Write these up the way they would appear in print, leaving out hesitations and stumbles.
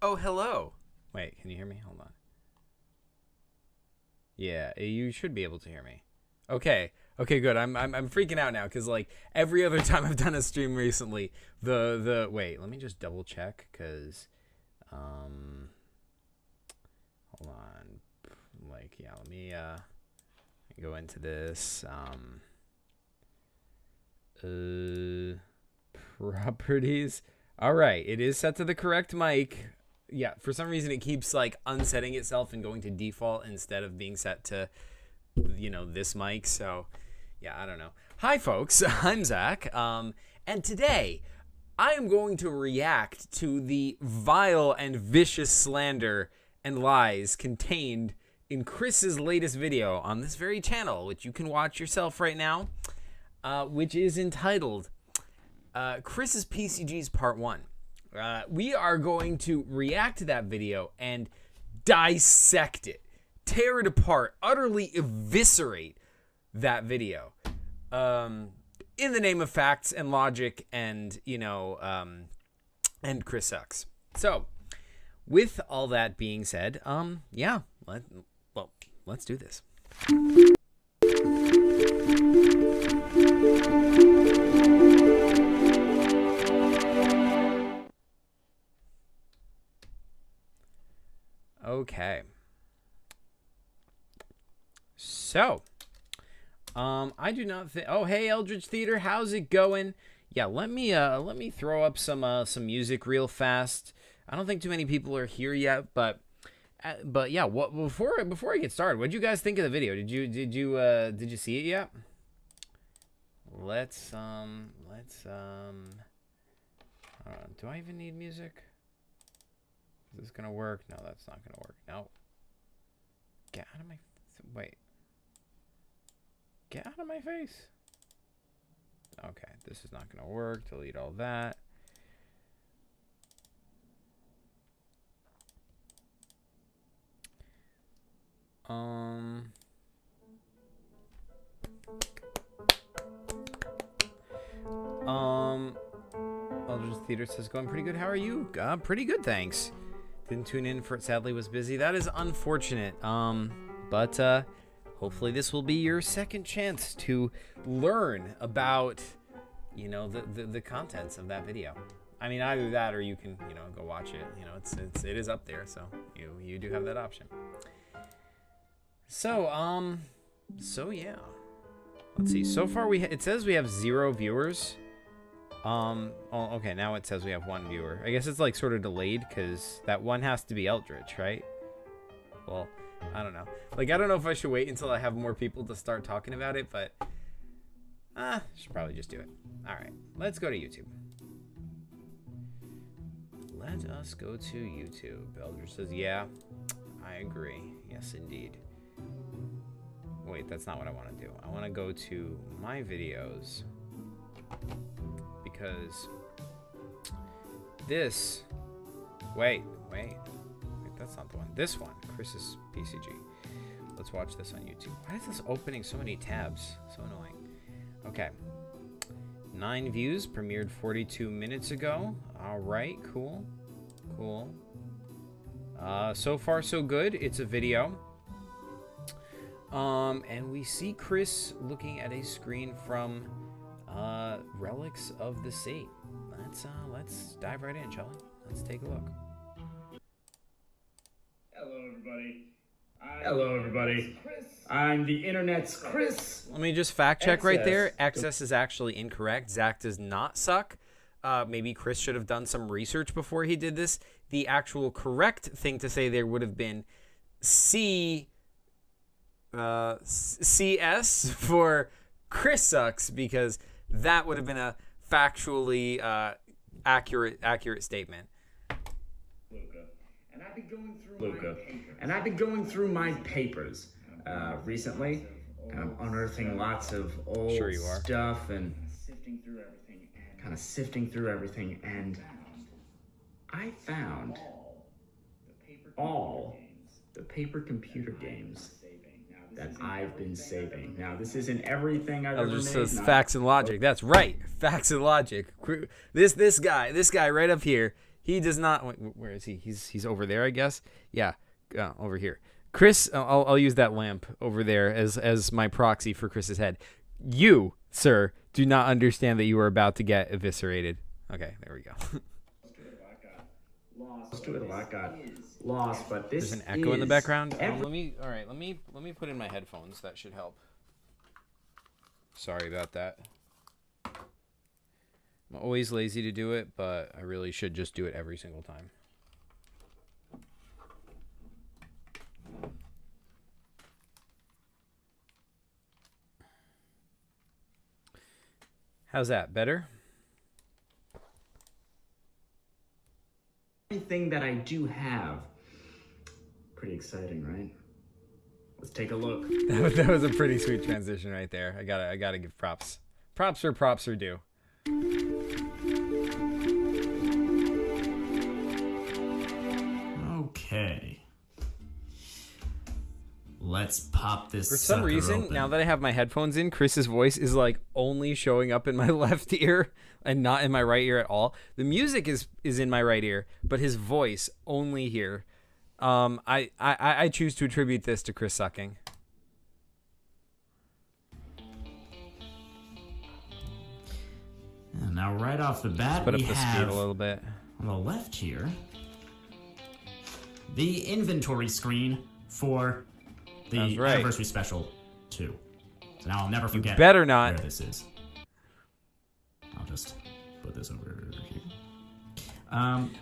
Oh, hello. Wait, can you hear me? Hold on. Yeah, you should be able to hear me. Okay. Okay, good. I'm freaking out now because like every other time I've done a stream recently, the wait, let me just double check because hold on. Like, yeah, let me go into this properties. All right, it is set to the correct mic. Yeah, for some reason it keeps like unsetting itself and going to default instead of being set to, you know, this mic. So yeah, I don't know. Hi folks, I'm Zach, and today I am going to react to the vile and vicious slander and lies contained in Chris's latest video on this very channel, which you can watch yourself right now, which is entitled Chris's PCG's Part 1. We are going to react to that video and dissect it, tear it apart, utterly eviscerate that video in the name of facts and logic and, you know, and Chris sucks. So, with all that being said, yeah, let's do this. Okay. So, I do not think. Oh, hey, Eldritch Theater, how's it going? Yeah, let me throw up some music real fast. I don't think too many people are here yet, but yeah. What before I get started, what did you guys think of the video? Did you see it yet? Let's do I even need music? Is this gonna work? No, that's not gonna work. No. Get out of my wait. Get out of my face. Okay, this is not gonna work. Delete all that. Eldritch Theater says going pretty good. How are you? Pretty good, thanks. Didn't tune in for it. Sadly, was busy. That is unfortunate. But hopefully this will be your second chance to learn about, you know, the contents of that video. I mean, either that or you can, you know, go watch it. You know, it is up there, so you do have that option. So so yeah. Let's see. So far it says we have 0 viewers. Oh, okay, now it says we have 1 viewer. I guess it's like sort of delayed because that one has to be Eldritch, right? Well, I don't know. Like, I don't know if I should wait until I have more people to start talking about it, but should probably just do it. All right, let's go to YouTube. Let us go to YouTube. Eldritch says, yeah, I agree. Yes, indeed. Wait, that's not what I want to do. I want to go to my videos because this, wait, that's not the one. This one, Chris's PCG. Let's watch this on YouTube. Why is this opening so many tabs? So annoying. Okay. 9 views, premiered 42 minutes ago. All right, cool. So far so good. It's a video. And we see Chris looking at a screen from Relics of the Sea. Let's dive right in, shall we? Let's take a look. Hello, everybody. I'm the internet's Chris. Let me just fact check right there. Excess is actually incorrect. Zach does not suck. Maybe Chris should have done some research before he did this. The actual correct thing to say there would have been CS for Chris sucks, because that would have been a factually accurate statement. And I've been going through my papers recently, and I'm unearthing lots of old stuff and kind of sifting through everything, and I found all the paper computer games that I've been saving. Now, this isn't everything I've ever made. Says facts and logic. That's right, facts and logic. This guy right up here. He does not. Where is he? He's over there, I guess. Yeah, over here. Chris, I'll use that lamp over there as my proxy for Chris's head. You, sir, do not understand that you are about to get eviscerated. Okay, there we go. Lost, but this there's an echo in the background. Let me put in my headphones. That should help. Sorry about that. I'm always lazy to do it, but I really should just do it every single time. How's that? Better? Everything that I do have. Pretty exciting, right? Let's take a look. That was a pretty sweet transition right there. I gotta give props. Props where props are due. Okay. Let's pop this. For some reason, open. now that I have my headphones in, Chris's voice is like only showing up in my left ear and not in my right ear at all. The music is in my right ear, but his voice only here. I choose to attribute this to Chris sucking. And now, right off the bat, Put up we the have speed a little bit. on the left here the inventory screen for the anniversary special 2. So now I'll never forget. You better not. Where this is. I'll just put this over here.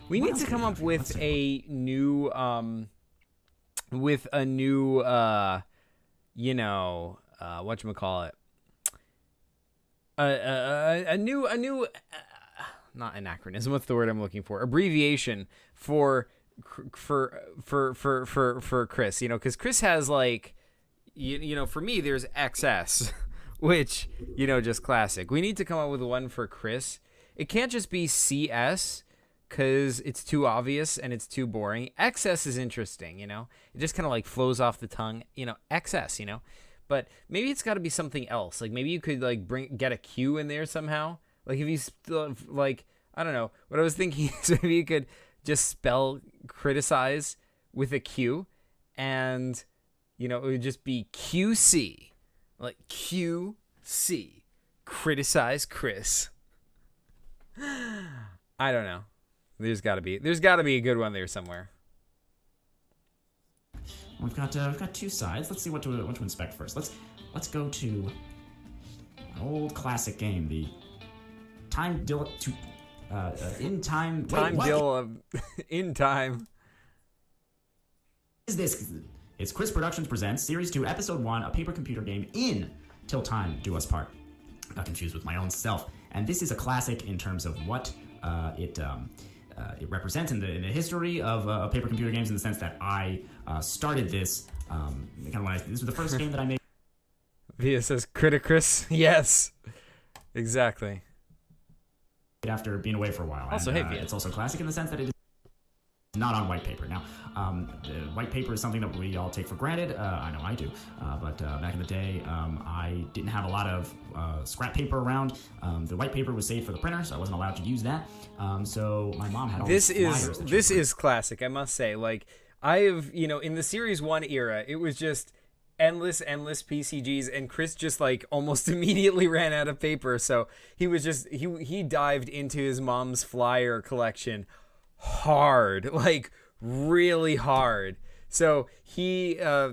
We need to come up with a new, whatchamacallit? A new, not anachronism. What's the word I'm looking for? Abbreviation for Chris. You know, because Chris has like, for me there's XS, which just classic. We need to come up with one for Chris. It can't just be CS. Because it's too obvious and it's too boring. XS is interesting, it just kind of like flows off the tongue, XS, but maybe it's got to be something else. Like maybe you could like get a Q in there somehow. Like if you I don't know. What I was thinking is maybe you could just spell criticize with a Q, and it would just be QC, like QC, criticize Chris. I don't know. There's got to be a good one there somewhere. We've got 2 sides. Let's see what to inspect first. Let's go to an old classic game, the Time Deal to In Time. Time Deal of In Time. Is this? It's Chris Productions presents Series 2, Episode 1, a paper computer game in Till Time Do Us Part. I got confused with my own self, and this is a classic in terms of what it represents in the history of paper computer games, in the sense that I started this this was the first game that I made. Via says Criticus. Yes, exactly. After being away for a while. Also, hey, Via. It's also classic in the sense that it is not on white paper. Now, white paper is something that we all take for granted. I know I do. But back in the day, I didn't have a lot of scrap paper around. The white paper was saved for the printer, so I wasn't allowed to use that. So my mom had all these flyers. This is classic, I must say. Like, in the Series 1 era, it was just endless PCGs, and Chris just like almost immediately ran out of paper. So he was just, he dived into his mom's flyer collection hard, like really hard. So he I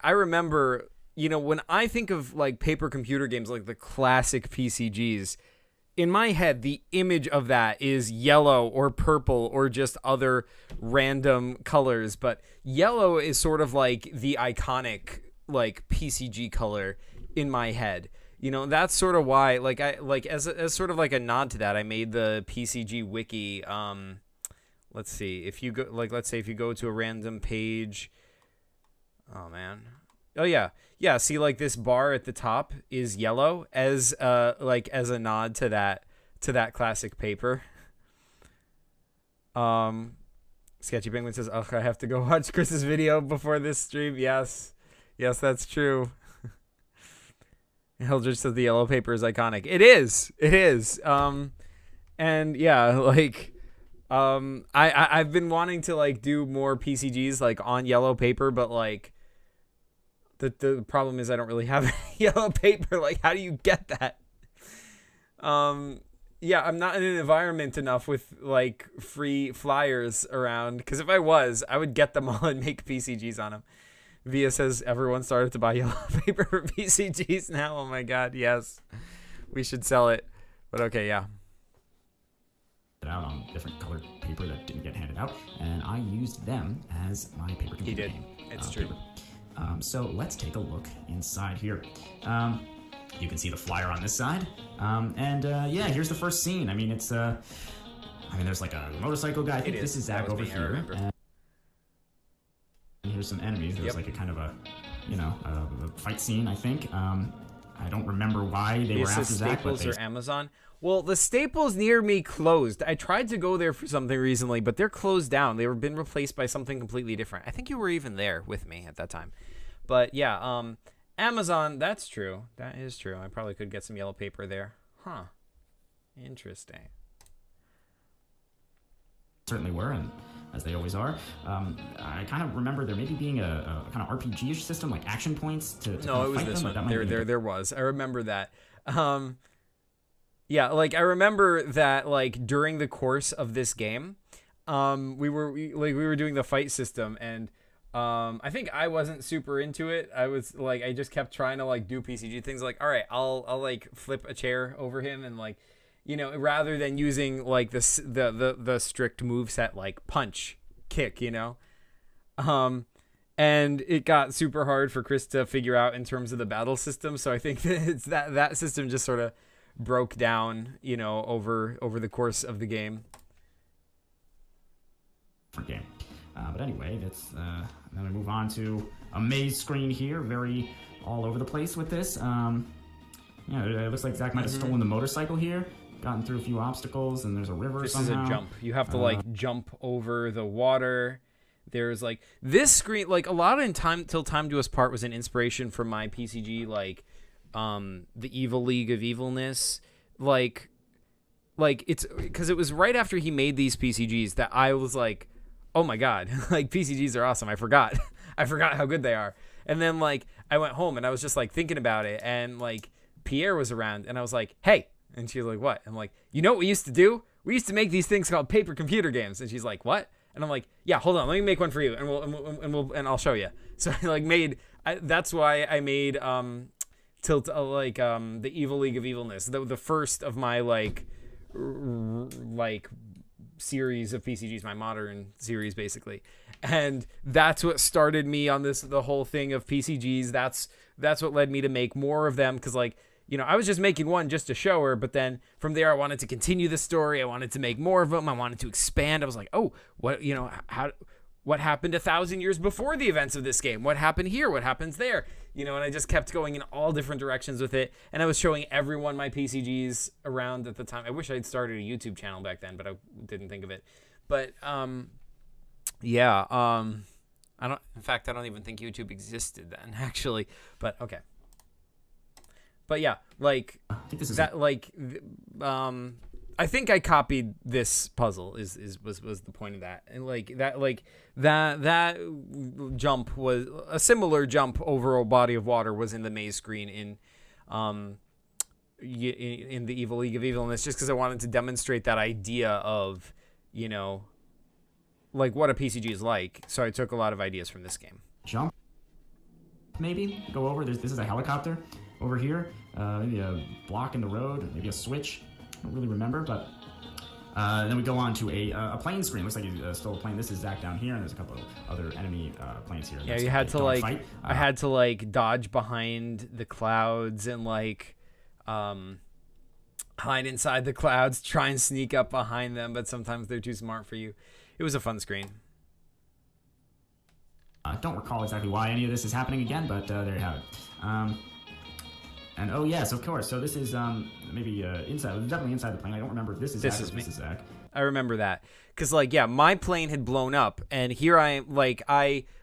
remember, when I think of like paper computer games, like the classic PCGs, in my head the image of that is yellow or purple or just other random colors, but yellow is sort of like the iconic like PCG color in my head. That's sort of why, like, I like as sort of like a nod to that, I made the PCG wiki. Let's see, if you go, like, let's say if you go to a random page. Oh man. Oh yeah. See, like this bar at the top is yellow as a nod to that classic paper. Sketchy Penguin says, "Oh, I have to go watch Chris's video before this stream." Yes, that's true. Hildred says the yellow paper is iconic. It is. And yeah, like, I've been wanting to like do more PCGs like on yellow paper, but like the problem is I don't really have yellow paper. Like, how do you get that? Yeah, I'm not in an environment enough with like free flyers around, because if I was, I would get them all and make PCGs on them. Via says everyone started to buy yellow paper for PCGs now. Oh my god, yes. We should sell it. But okay, yeah. Out on different colored paper that didn't get handed out, and I used them as my paper computer game. It's true. So let's take a look inside here. You can see the flyer on this side, yeah, here's the first scene. I mean, it's there's like a motorcycle guy. I think this is Zach over here. And here's some enemies. There's like a kind of a fight scene, I think. I don't remember why they were after Zach. Staples or Amazon. Well, the Staples near me closed. I tried to go there for something recently, but they're closed down. They've been replaced by something completely different. I think you were even there with me at that time. But yeah, Amazon, that's true. That is true. I probably could get some yellow paper there. Huh. Interesting. Certainly were, and as they always are. I kind of remember there maybe being a kind of RPG-ish system, like action points to no, it was this one. There was. I remember that. Yeah, like I remember that like during the course of this game, we were doing the fight system, and I think I wasn't super into it. I was like, I just kept trying to like do PCG things, like, all right, I'll like flip a chair over him, and like, rather than using like the strict moveset like punch, kick, and it got super hard for Chris to figure out in terms of the battle system. So I think that it's that system just sort of broke down, over the course of the game. Game. But anyway, let's then we move on to a maze screen here, very all over the place with this. It looks like Zach might have stolen the motorcycle here, gotten through a few obstacles, and there's a river somehow. This is a jump. You have to like jump over the water. There's like this screen, like a lot of Till Time Do Us Part was an inspiration for my PCG, like the Evil League of Evilness, like it's because it was right after he made these PCGs that I was like, oh my god, like PCGs are awesome. I forgot how good they are. And then like I went home and I was just like thinking about it, and like Pierre was around, and I was like, hey, and she was like, what? I'm like, you know what we used to do? We used to make these things called paper computer games. And she's like, what? And I'm like, yeah, hold on, let me make one for you, and I'll show you. So I like that's why I made the Evil League of Evilness, the first of my like series of PCGs, my modern series basically, and that's what started me on the whole thing of PCGs. That's what led me to make more of them, because like, I was just making one just to show her, but then from there I wanted to continue the story. I wanted to make more of them. I wanted to expand. I was like, oh, what happened 1,000 years before the events of this game? What happened here? What happens there? And I just kept going in all different directions with it. And I was showing everyone my PCGs around at the time. I wish I'd started a YouTube channel back then, but I didn't think of it. But I don't even think YouTube existed then, actually. But okay. But yeah, like I think this is that. Like, I think I copied this puzzle. Was the point of that? And that jump was a similar jump over a body of water was in the maze screen in the Evil League of Evilness, just because I wanted to demonstrate that idea of like what a PCG is like. So I took a lot of ideas from this game. Jump, maybe go over. This is a helicopter. Over here, maybe a block in the road, maybe a switch. I don't really remember, but then we go on to a plane screen. Looks like you stole a plane. This is Zach down here, and there's a couple of other enemy planes here. Yeah, you had to like fight. I had to like dodge behind the clouds and like hide inside the clouds, try and sneak up behind them, but sometimes they're too smart for you. It was a fun screen. I don't recall exactly why any of this is happening again, but there you have it. And oh yes, of course. So this is maybe inside. Definitely inside the plane. I don't remember if this is Zach. This is Zach. I remember that because like my plane had blown up, and here I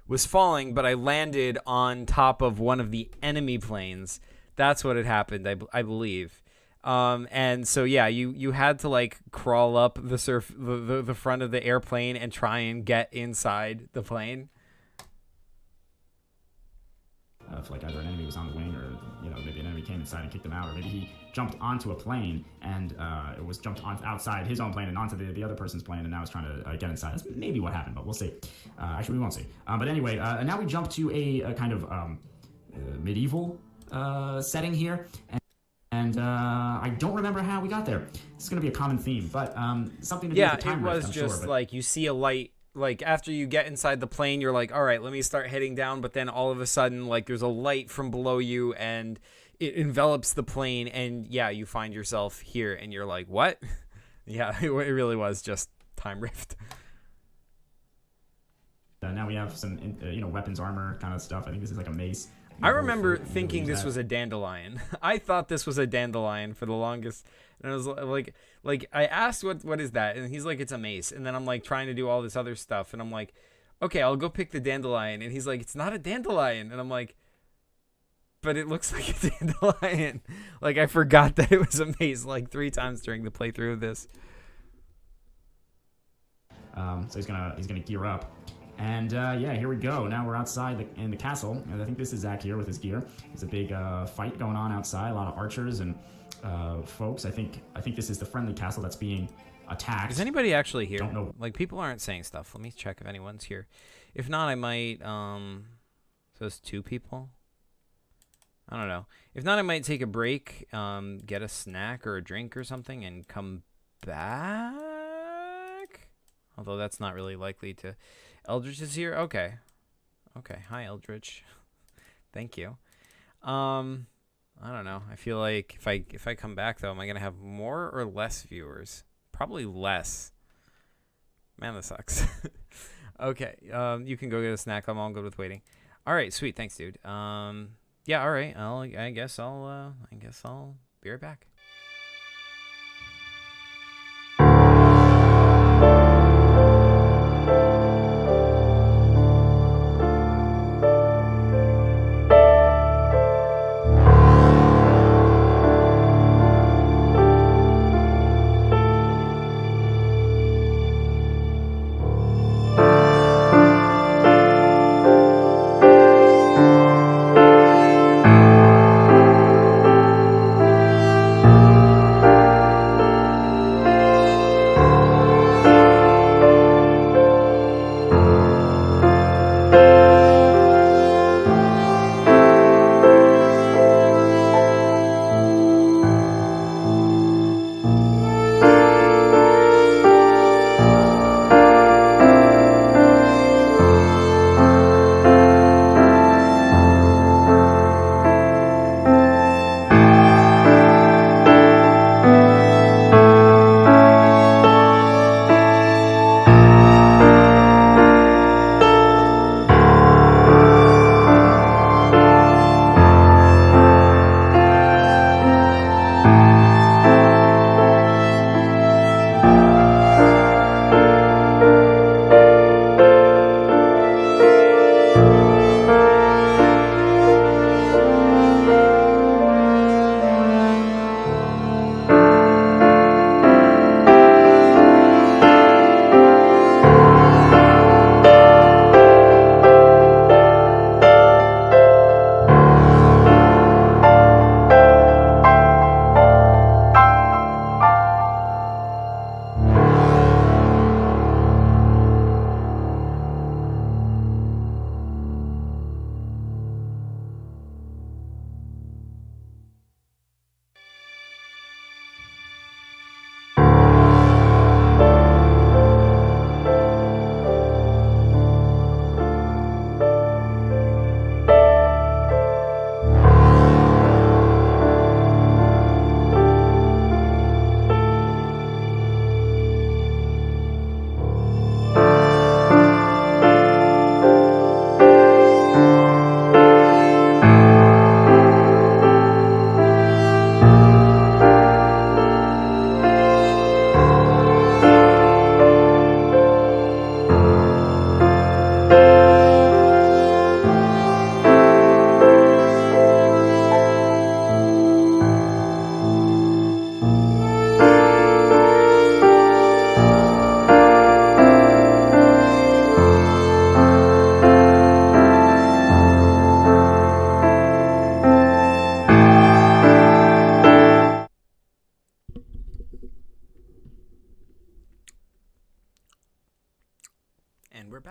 was falling, but I landed on top of one of the enemy planes. That's what had happened, I believe. And so yeah, you had to like crawl up the front of the airplane and try and get inside the plane. If like either an enemy was on the wing, or maybe an enemy came inside and kicked them out, or maybe he jumped onto a plane and it was jumped on outside his own plane and onto the other person's plane, and now is trying to get inside. That's maybe what happened, but we'll see. Actually, we won't see. But anyway, now we jump to a kind of medieval setting here, and I don't remember how we got there. It's going to be a common theme, but something to do with the time rift, I'm sure. Yeah, it was just like you see a light. Like, after you get inside the plane, you're like, all right, let me start heading down. But then all of a sudden, like, there's a light from below you, and it envelops the plane. And, yeah, you find yourself here, and you're like, what? Yeah, it really was just time rift. Now we have some, weapons, armor kind of stuff. I think this is like a mace. I remember thinking this was a dandelion. I thought this was a dandelion for the longest. And I was like I asked what is that? And he's like, it's a mace. And then I'm like trying to do all this other stuff. And I'm like, okay, I'll go pick the dandelion. And he's like, it's not a dandelion. And I'm like, but it looks like a dandelion. Like, I forgot that it was a mace like 3 times during the playthrough of this. So he's gonna gear up. And yeah, here we go. Now we're outside in the castle. And I think this is Zach here with his gear. There's a big fight going on outside. A lot of archers and folks. I think this is the friendly castle that's being attacked. Is anybody actually here? Don't know. Like, people aren't saying stuff. Let me check if anyone's here. If not, I might. So it's 2 people. I don't know. If not, I might take a break, get a snack or a drink or something, and come back. Although that's not really likely to. Eldritch is here? Okay. Hi, Eldritch. Thank you. I don't know. I feel like if I come back, though, am I going to have more or less viewers? Probably less. Man, that sucks. Okay. You can go get a snack. I'm all good with waiting. All right. Sweet. Thanks, dude. Yeah. All right. I guess I'll be right back.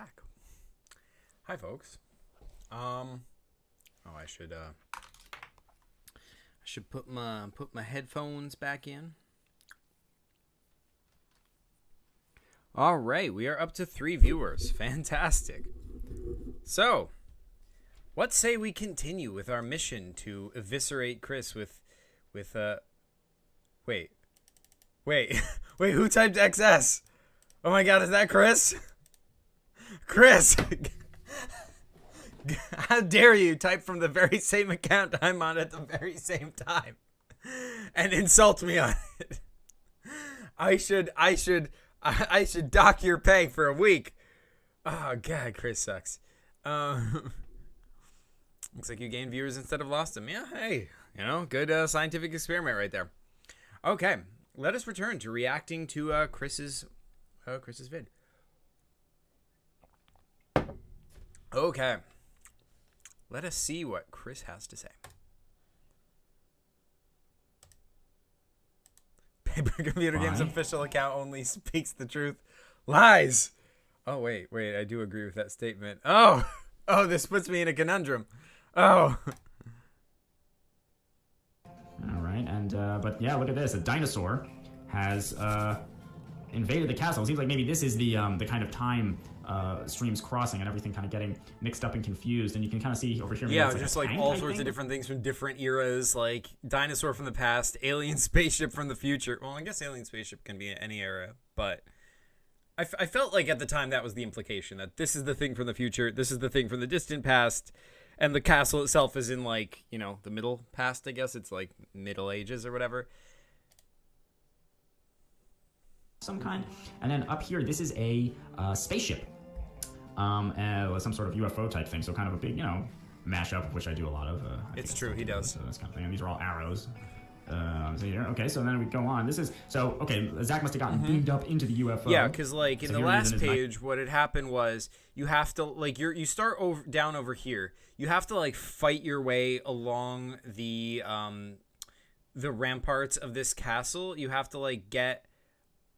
back. Hi, folks. I should put my headphones back in. All right, we are up to 3 viewers. Fantastic. So, what say we continue with our mission to eviscerate Chris with wait, who typed XS? Oh my god, is that Chris? Chris! How dare you type from the very same account I'm on at the very same time and insult me on it? I should dock your pay for a week. Oh god, Chris sucks. Looks like you gained viewers instead of lost them. Yeah, hey, good scientific experiment right there. Okay, let us return to reacting to Chris's vid. Okay, let us see what Chris has to say. Paper Computer Games official account only speaks the truth. Lies. Oh wait, I do agree with that statement. Oh, this puts me in a conundrum. Oh. All right, and but yeah, look at this. A dinosaur has invaded the castle. It seems like maybe this is the kind of time streams crossing and everything kind of getting mixed up and confused. And you can kind of see over here. Yeah, just like all sorts of different things from different eras, like dinosaur from the past, alien spaceship from the future. Well, I guess alien spaceship can be in any era, but I felt like at the time that was the implication, that this is the thing from the future, this is the thing from the distant past, and the castle itself is in like, the middle past, I guess. It's like Middle Ages or whatever. Some kind. And then up here, this is a spaceship. Some sort of UFO type thing. So kind of a big, mashup, which I do a lot of. It's true, he does. So this kind of thing. And these are all arrows. So here, okay, so then we go on. Zach must have gotten beamed up into the UFO. Yeah, because like in the last page, what had happened was you have to you start down over here. You have to like fight your way along the ramparts of this castle. You have to like get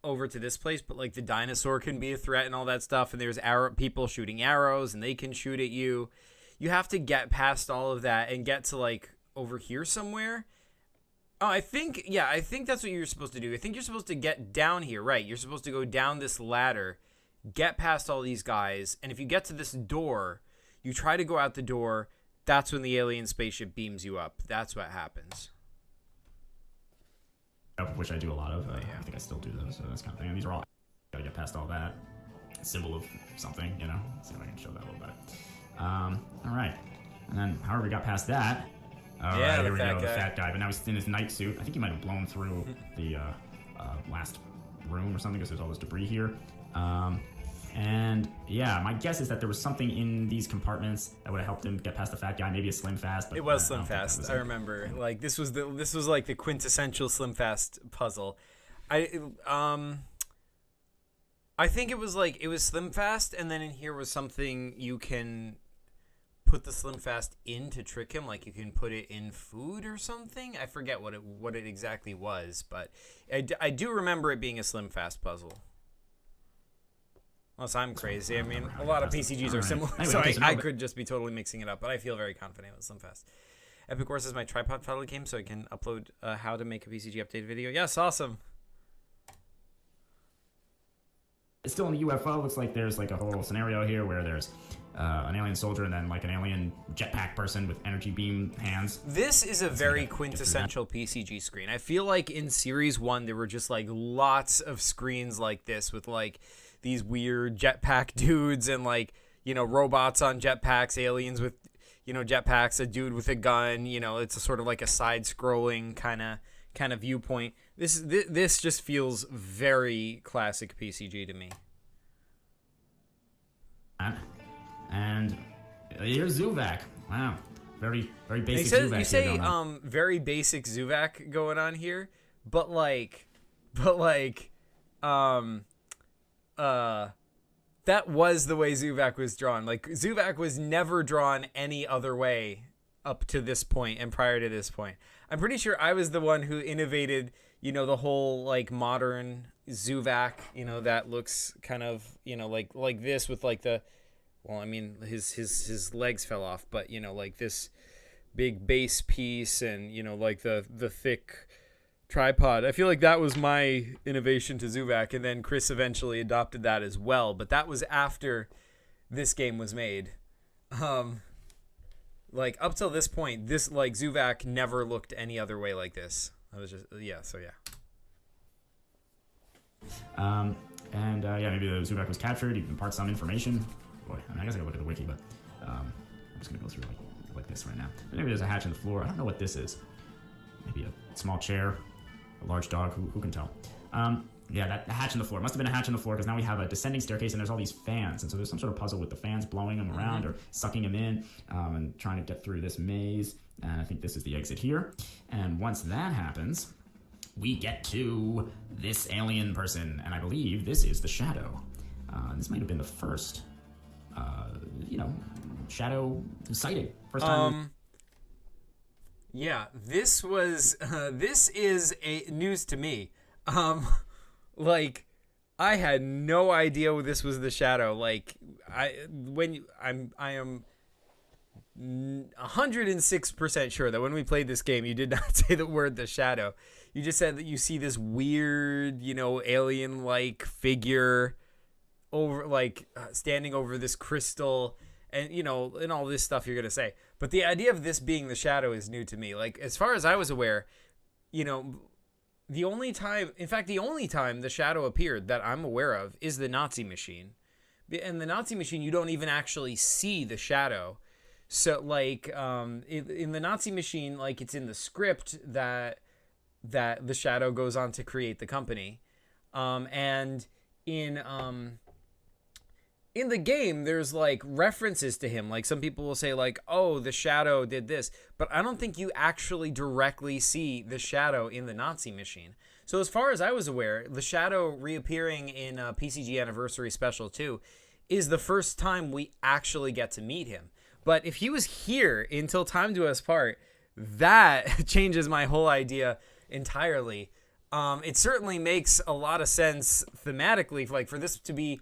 over to this place, but like the dinosaur can be a threat and all that stuff, and there's people shooting arrows and they can shoot at you. You have to get past all of that and get to like over here somewhere. Oh, I think that's what you're supposed to do. I think you're supposed to get down here, right? You're supposed to go down this ladder, get past all these guys, and if you get to this door, you try to go out the door. That's when the alien spaceship beams you up. That's what happens. Which I do a lot of. I think I still do those. So that's kind of thing. And these are all. Gotta get past all that. Symbol of something, Let's see if I can show that a little bit. All right. And then, however, we got past that. All right, here we go, the fat guy. But now he's in his night suit. I think he might have blown through the last room or something because there's all this debris here. And yeah, my guess is that there was something in these compartments that would have helped him get past the fat guy. Maybe a Slim Fast. But it was Slim Fast. I remember. Like this was like the quintessential Slim Fast puzzle. I think it was Slim Fast, and then in here was something you can put the Slim Fast in to trick him, like you can put it in food or something. I forget what it exactly was, but I do remember it being a Slim Fast puzzle. Unless I'm crazy. I mean, a lot of PCGs are similar, so I could just be totally mixing it up, but I feel very confident with Slim Fast. Epic Wars is my tripod pedal game, so I can upload how to make a PCG update video. Yes, awesome. It's still in the UFO. Looks like there's like a whole scenario here where there's an alien soldier and then like an alien jetpack person with energy beam hands. This is a very quintessential PCG screen. I feel like in Series 1 there were just like lots of screens like this with like these weird jetpack dudes and like, robots on jetpacks, aliens with, jetpacks, a dude with a gun. It's a sort of like a side-scrolling kind of viewpoint. This just feels very classic PCG to me. And here's Zuvak. Wow, very basic Zuvak. You say very basic Zuvak going on here, but that was the way Zuvak was drawn. Like Zuvak was never drawn any other way up to this point and prior to this point. I'm pretty sure I was the one who innovated, the whole like modern Zuvak, that looks kind of, like this with like his legs fell off, but like this big base piece and like the thick tripod. I feel like that was my innovation to Zuvak, and then Chris eventually adopted that as well, but that was after this game was made. Like up till this point, this like Zuvak never looked any other way like this. I was just maybe the Zuvak was captured. You can impart some information. Boy, I guess I gotta look at the wiki, but I'm just gonna go through like this right now. But maybe there's a hatch in the floor. I don't know what this is. Maybe a small chair, a large dog. Who can tell? That hatch in the floor. It must have been a hatch in the floor because now we have a descending staircase and there's all these fans. And so there's some sort of puzzle with the fans blowing them around or sucking them in and trying to get through this maze. And I think this is the exit here. And once that happens, we get to this alien person. And I believe this is the Shadow. This might have been the first, Shadow sighting. First time. Yeah, this was, this is news to me. Like, I had no idea this was the Shadow. Like, I am 106% sure that when we played this game, you did not say the word the Shadow. You just said that you see this weird, alien-like figure over, like, standing over this crystal, and and all this stuff you're gonna say. But the idea of this being the Shadow is new to me. Like, as far as I was aware, the only time the Shadow appeared that I'm aware of is the Nazi machine. And the Nazi machine, you don't even actually see the Shadow. So, like, in the Nazi machine, like, it's in the script that the Shadow goes on to create the company. And in the game, there's, like, references to him. Like, some people will say, like, oh, the Shadow did this. But I don't think you actually directly see the Shadow in the Nazi machine. So as far as I was aware, the Shadow reappearing in PCG Anniversary Special 2 is the first time we actually get to meet him. But if he was here until Time Do Us Part, that changes my whole idea entirely. It certainly makes a lot of sense thematically, like, for this to be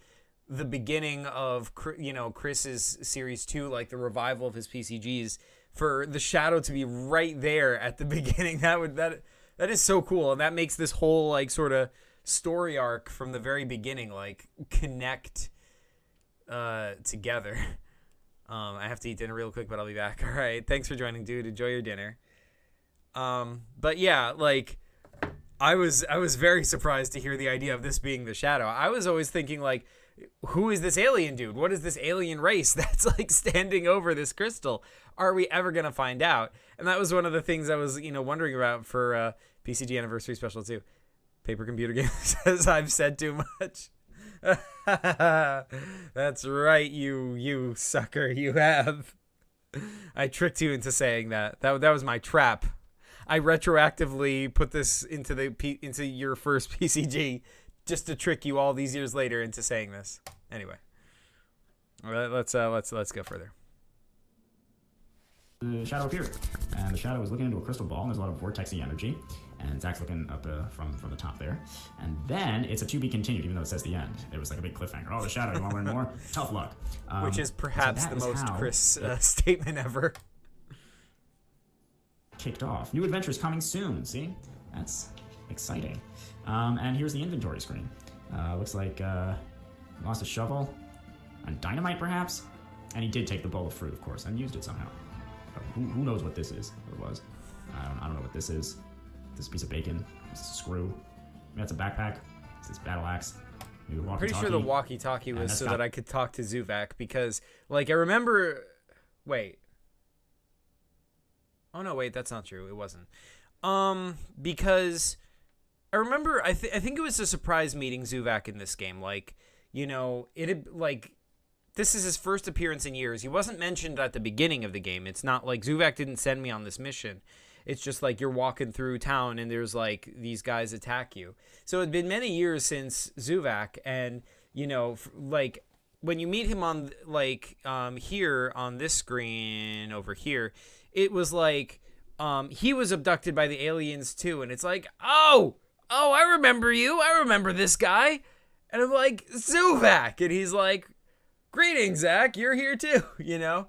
the beginning of, Chris's Series 2, like the revival of his PCGs, for the Shadow to be right there at the beginning, that is so cool. And that makes this whole, like, sort of story arc from the very beginning, like, connect together. I have to eat dinner real quick, but I'll be back. All right. Thanks for joining, dude. Enjoy your dinner. But yeah, like, I was very surprised to hear the idea of this being the Shadow. I was always thinking, like, who is this alien dude? What is this alien race that's, like, standing over this crystal? Are we ever going to find out? And that was one of the things I was, wondering about for PCG Anniversary Special 2. Paper Computer Game says I've said too much. That's right, you sucker, you have. I tricked you into saying that. That was my trap. I retroactively put this into your first PCG just to trick you all these years later into saying this. Anyway, all right, let's go further. The Shadow appeared, and the Shadow is looking into a crystal ball, and there's a lot of vortexy energy, and Zach's looking up from the top there. And then it's a to be continued, even though it says the end. It was like a big cliffhanger. Oh, the Shadow, you want to learn more? Tough luck. Which is perhaps the most Chris statement ever. Kicked off. New adventures coming soon. See? That's exciting. And here's the inventory screen. Looks like lost a shovel and dynamite, perhaps? And he did take the bowl of fruit, of course, and used it somehow. Who knows what this is? What it was? I don't know what this is. This piece of bacon. Is this a screw? Maybe that's a backpack. Is this battle axe? Maybe a walkie-talkie? Pretty sure the walkie-talkie was so that I could talk to Zuvak, because, like, I remember... Wait. Oh, no, wait, that's not true. It wasn't. Because I remember, I think it was a surprise meeting Zuvak in this game. Like, it had, like... This is his first appearance in years. He wasn't mentioned at the beginning of the game. It's not like Zuvak didn't send me on this mission. It's just like you're walking through town and there's like these guys attack you. So it'd been many years since Zuvak, and like when you meet him on like here on this screen over here, it was like he was abducted by the aliens too, and it's like, oh, oh, I remember you. I remember this guy. And I'm like, Zuvak. And he's like, greetings, Zach. You're here too, you know?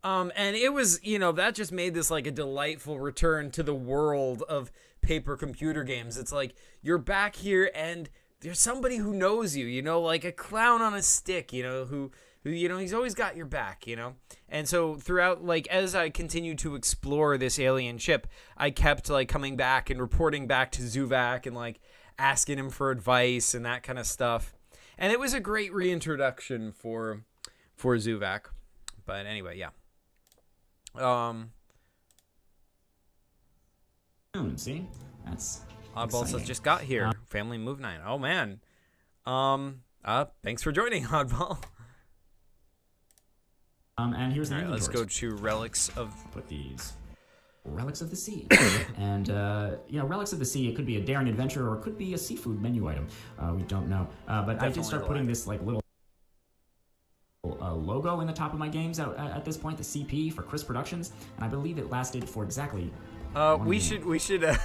And it was, you know, that just made this like a delightful return to the world of paper computer games. It's like, you're back here and there's somebody who knows you, you know, like a clown on a stick, you know, who you know, he's always got your back, you know? And so throughout, like, as I continued to explore this alien ship, I kept, like, coming back and reporting back to Zuvak and, like, asking him for advice and that kind of stuff. And it was a great reintroduction for Zuvak. But anyway, yeah. See? That's Oddballs has just got here. Family Move 9. Oh, man. Thanks for joining, Oddball. And here's the All right, let's go to Relics of... Put these Relics of the Sea. And, you know, Relics of the Sea, it could be a daring adventure or it could be a seafood menu item. We don't know. But definitely I did start putting this, like, little logo in the top of my games at this point, the CP for Chris Productions. And I believe it lasted for exactly... we should have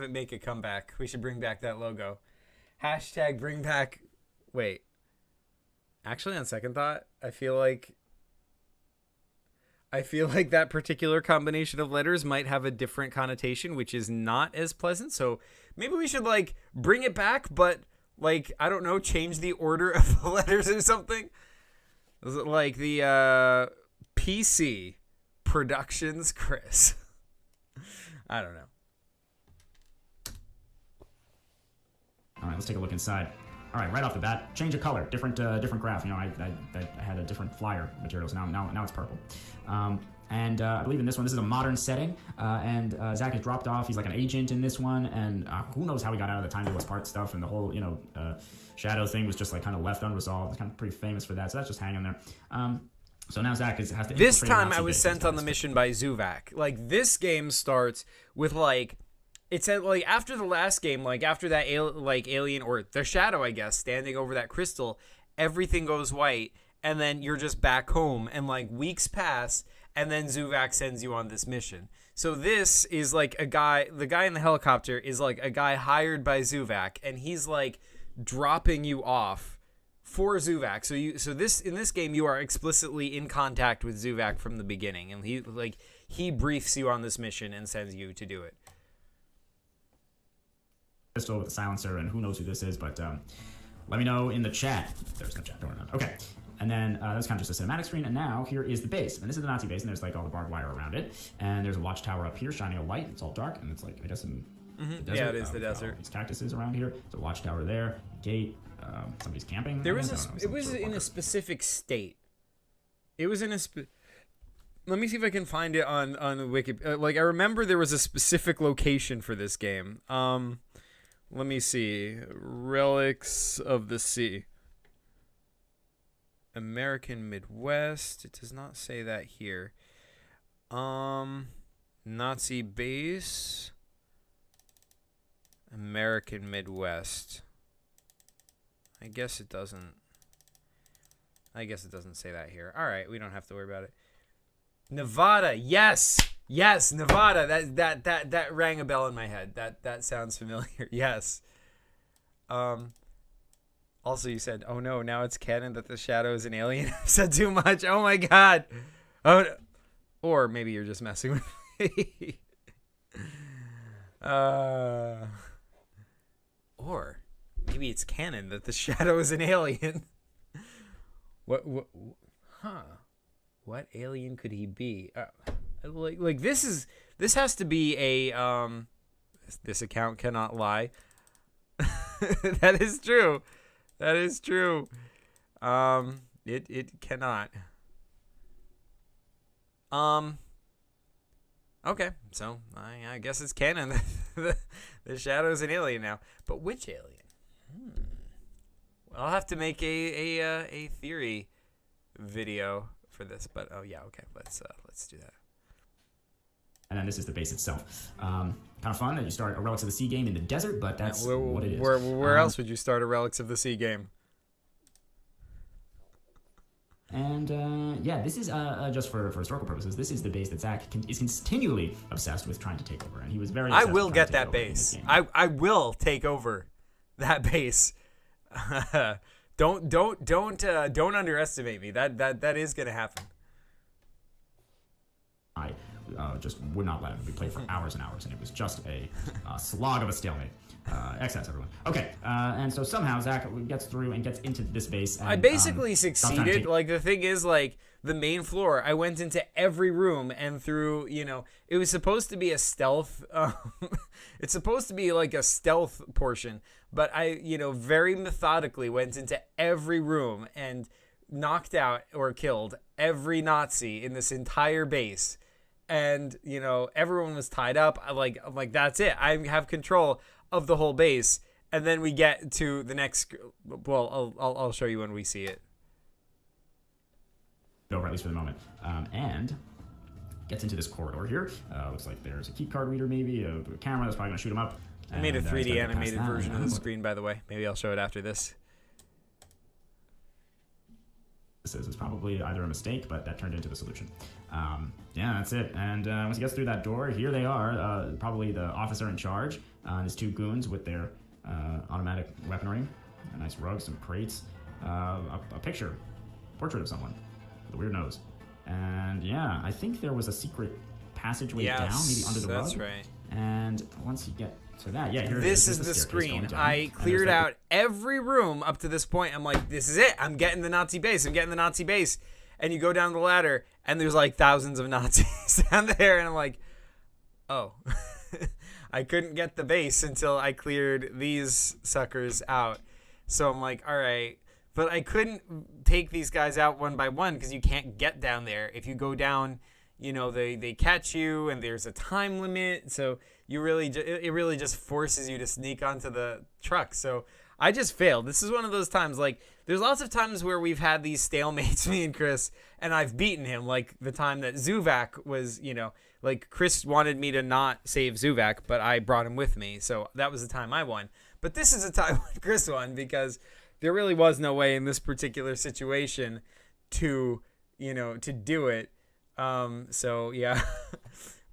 it make a comeback. We should bring back that logo. Hashtag bring back... Wait. Actually, on second thought, I feel like that particular combination of letters might have a different connotation, which is not as pleasant. So maybe we should, like, bring it back, but, like, I don't know, change the order of the letters or something. Is it like the PC Productions Chris? I don't know. All right, let's take a look inside. All right, right off the bat, change of color, different graph. You know, I had a different flyer materials. Now it's purple. And I believe in this one, this is a modern setting. And Zach has dropped off. He's like an agent in this one, and who knows how he got out of the Time to Us Part stuff, and the whole, you know, shadow thing was just like kind of left unresolved. It's kind of pretty famous for that, so that's just hanging there. So now Zach has to. This time I was sent on the mission by Zuvak. Like, this game starts with, like, it said, like, after the last game, like, after that alien, or the shadow, I guess, standing over that crystal, everything goes white, and then you're just back home, and, like, weeks pass, and then Zuvak sends you on this mission. So this is, like, the guy in the helicopter is, like, a guy hired by Zuvak, and he's, like, dropping you off for Zuvak. So in this game, you are explicitly in contact with Zuvak from the beginning, and he briefs you on this mission and sends you to do it. Pistol with a silencer, and who knows who this is, but let me know in the chat. There's no chat, don't worry about it. Okay, and then that's kind of just a cinematic screen, and now here is the base, and this is the Nazi base, and there's like all the barbed wire around it, and there's a watchtower up here shining a light. It's all dark, and it's like, I guess in the desert. Yeah, it is the desert. These cactuses around here. There's a watchtower there, gate. Somebody's camping. It was in a specific state. It was in a let me see if I can find it on the wiki. Like, I remember there was a specific location for this game. Let me see. Relics of the Sea. American Midwest. It does not say that here. Nazi base. American Midwest. I guess it doesn't say that here. All right, we don't have to worry about it. Nevada. Yes, Nevada. That rang a bell in my head. That sounds familiar. Yes. Also, you said, "Oh no, now it's canon that the shadow is an alien." I said too much. Oh my god. Oh, no. Or maybe you're just messing with me. Or maybe it's canon that the shadow is an alien. What alien could he be? Like this has to be a this account cannot lie. That is true. It cannot. Okay, so I guess it's canon. The shadow is an alien now, but which alien? I'll have to make a theory video for this, but oh yeah, okay, let's do that. And then this is the base itself. Kind of fun that you start a Relics of the Sea game in the desert, but that's what it is. Where else would you start a Relics of the Sea game? And yeah, this is just for historical purposes. This is the base that Zach is continually obsessed with trying to take over, and he was very. I will get that base. I will take over that base. Don't underestimate me. That is gonna happen. I just would not let him. We played for hours and hours, and it was just a slog of a stalemate. Excess, everyone. Okay, and so somehow Zach gets through and gets into this base. And, I basically succeeded. Like, the thing is, like, the main floor, I went into every room and through, it was supposed to be a stealth. It's supposed to be like a stealth portion, but I, very methodically went into every room and knocked out or killed every Nazi in this entire base. And, everyone was tied up. I'm like, that's it. I have control of the whole base. And then we get to the next. Well, I'll show you when we see it. Over, at least for the moment. And gets into this corridor here. Looks like there's a key card reader, maybe a camera that's probably going to shoot him up. I made a 3D animated version of the screen, by the way. Maybe I'll show it after this. This is probably either a mistake, but that turned into the solution. Yeah, that's it. And once he gets through that door, here they are, probably the officer in charge, and his two goons with their automatic weaponry, a nice rug, some crates, a portrait of someone with a weird nose. And yeah, I think there was a secret passageway down, maybe under the rug. That's right. And once you get to that, yeah, here this is the screen. I cleared out every room up to this point. I'm like, this is it. I'm getting the Nazi base. And you go down the ladder, and there's like thousands of Nazis down there, and I'm like, oh. I couldn't get the base until I cleared these suckers out. So I'm like, all right. But I couldn't take these guys out one by one because you can't get down there. If you go down, they catch you, and there's a time limit. So it really just forces you to sneak onto the truck. So I just failed. This is one of those times, like, there's lots of times where we've had these stalemates, me and Chris, and I've beaten him. Like the time that Zuvak was, like Chris wanted me to not save Zuvak, but I brought him with me. So that was the time I won. But this is the time when Chris won because there really was no way in this particular situation to do it. So yeah,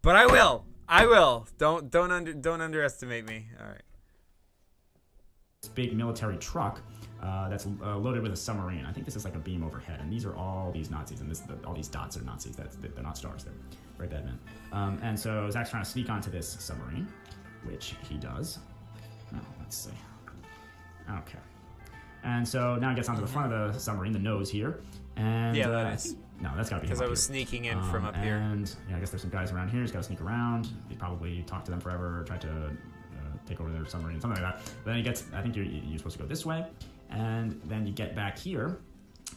but I will. Don't underestimate me. All right. This big military truck that's loaded with a submarine. I think this is like a beam overhead, and these are all these Nazis, and all these dots are Nazis. They're not stars. They're very bad men. And so Zach's trying to sneak onto this submarine, which he does. Oh, let's see. Okay. And so now he gets onto the front of the submarine, the nose here. And yeah, that is. No, that's got to be him. Because I was sneaking in from up here. And yeah, I guess there's some guys around here. He's got to sneak around. He probably talked to them forever, tried to take over their submarine, something like that. But then he gets, I think you're supposed to go this way. And then you get back here.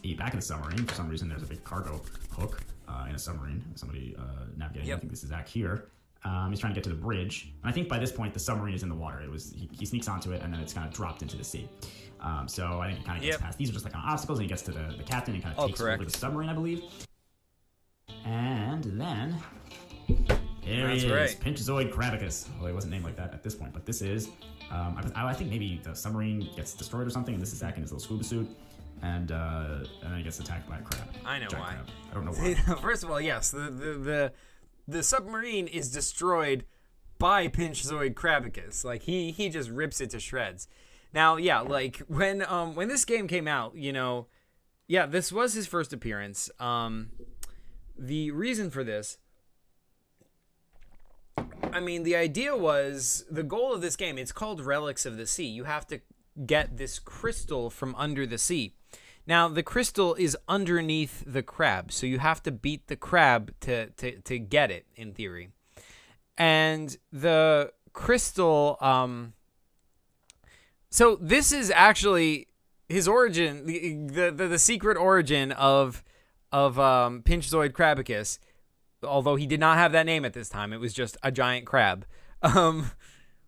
You get back in the submarine. For some reason, there's a big cargo hook in a submarine. Somebody navigating. Yep. I think this is Zach here. He's trying to get to the bridge. And I think by this point, the submarine is in the water. He sneaks onto it, and then it's kind of dropped into the sea. So I think he kind of gets past. These are just like obstacles, and he gets to the captain and kind of takes over the submarine, I believe. And then there he is, right. Pinchozoid Krabicus. Well, he wasn't named like that at this point, but this is. I think maybe the submarine gets destroyed or something, and this is Zach in his little scuba suit, and then he gets attacked by a crab. I know why. Crab. I don't know why. First of all, yes, the submarine is destroyed by Pinchozoid Krabicus. Like he just rips it to shreds. Now, yeah, like when this game came out, this was his first appearance. The reason for this, I mean, the idea was, the goal of this game, it's called Relics of the Sea. You have to get this crystal from under the sea. Now, the crystal is underneath the crab, so you have to beat the crab to get it, in theory. And the crystal, so this is actually his origin, the secret origin of Pinchozoid Krabicus, although he did not have that name at this time. It was just a giant crab.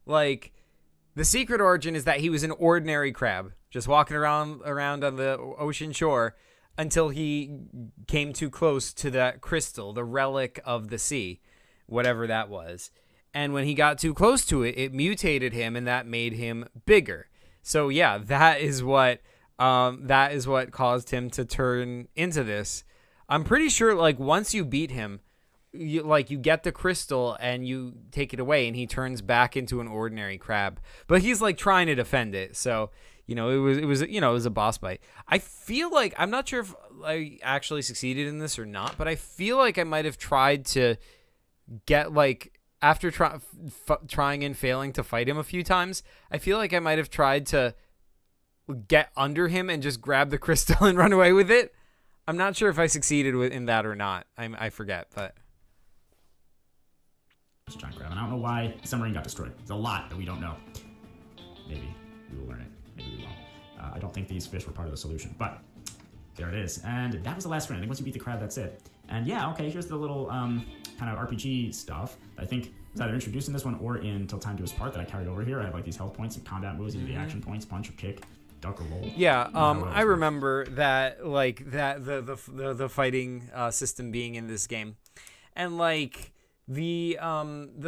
Like, the secret origin is that he was an ordinary crab, just walking around on the ocean shore until he came too close to that crystal, the relic of the sea, whatever that was. And when he got too close to it, it mutated him, and that made him bigger. So yeah, that is what that is what caused him to turn into this. I'm pretty sure, like, once you beat him, you get the crystal and you take it away and he turns back into an ordinary crab. But he's like trying to defend it. So, it was a boss fight. I feel like, I'm not sure if I actually succeeded in this or not, but I feel like I might have tried to get, like, after trying and failing to fight him a few times, I feel like I might have tried to get under him and just grab the crystal and run away with it. I'm not sure if I succeeded in that or not. I forget, but... Just try and grab it. I don't know why the submarine got destroyed. There's a lot that we don't know. Maybe we will learn it. Maybe we won't. I don't think these fish were part of the solution, but there it is. And that was the last screen. I think once you beat the crab, that's it. And yeah, okay, here's the little kind of RPG stuff. I think was either introduced in this one or in Till Time Do Us Part that I carried over here. I have like these health points and combat moves, either the action points, punch or kick, duck or roll. Yeah, I remember that, like, that the fighting system being in this game. And like the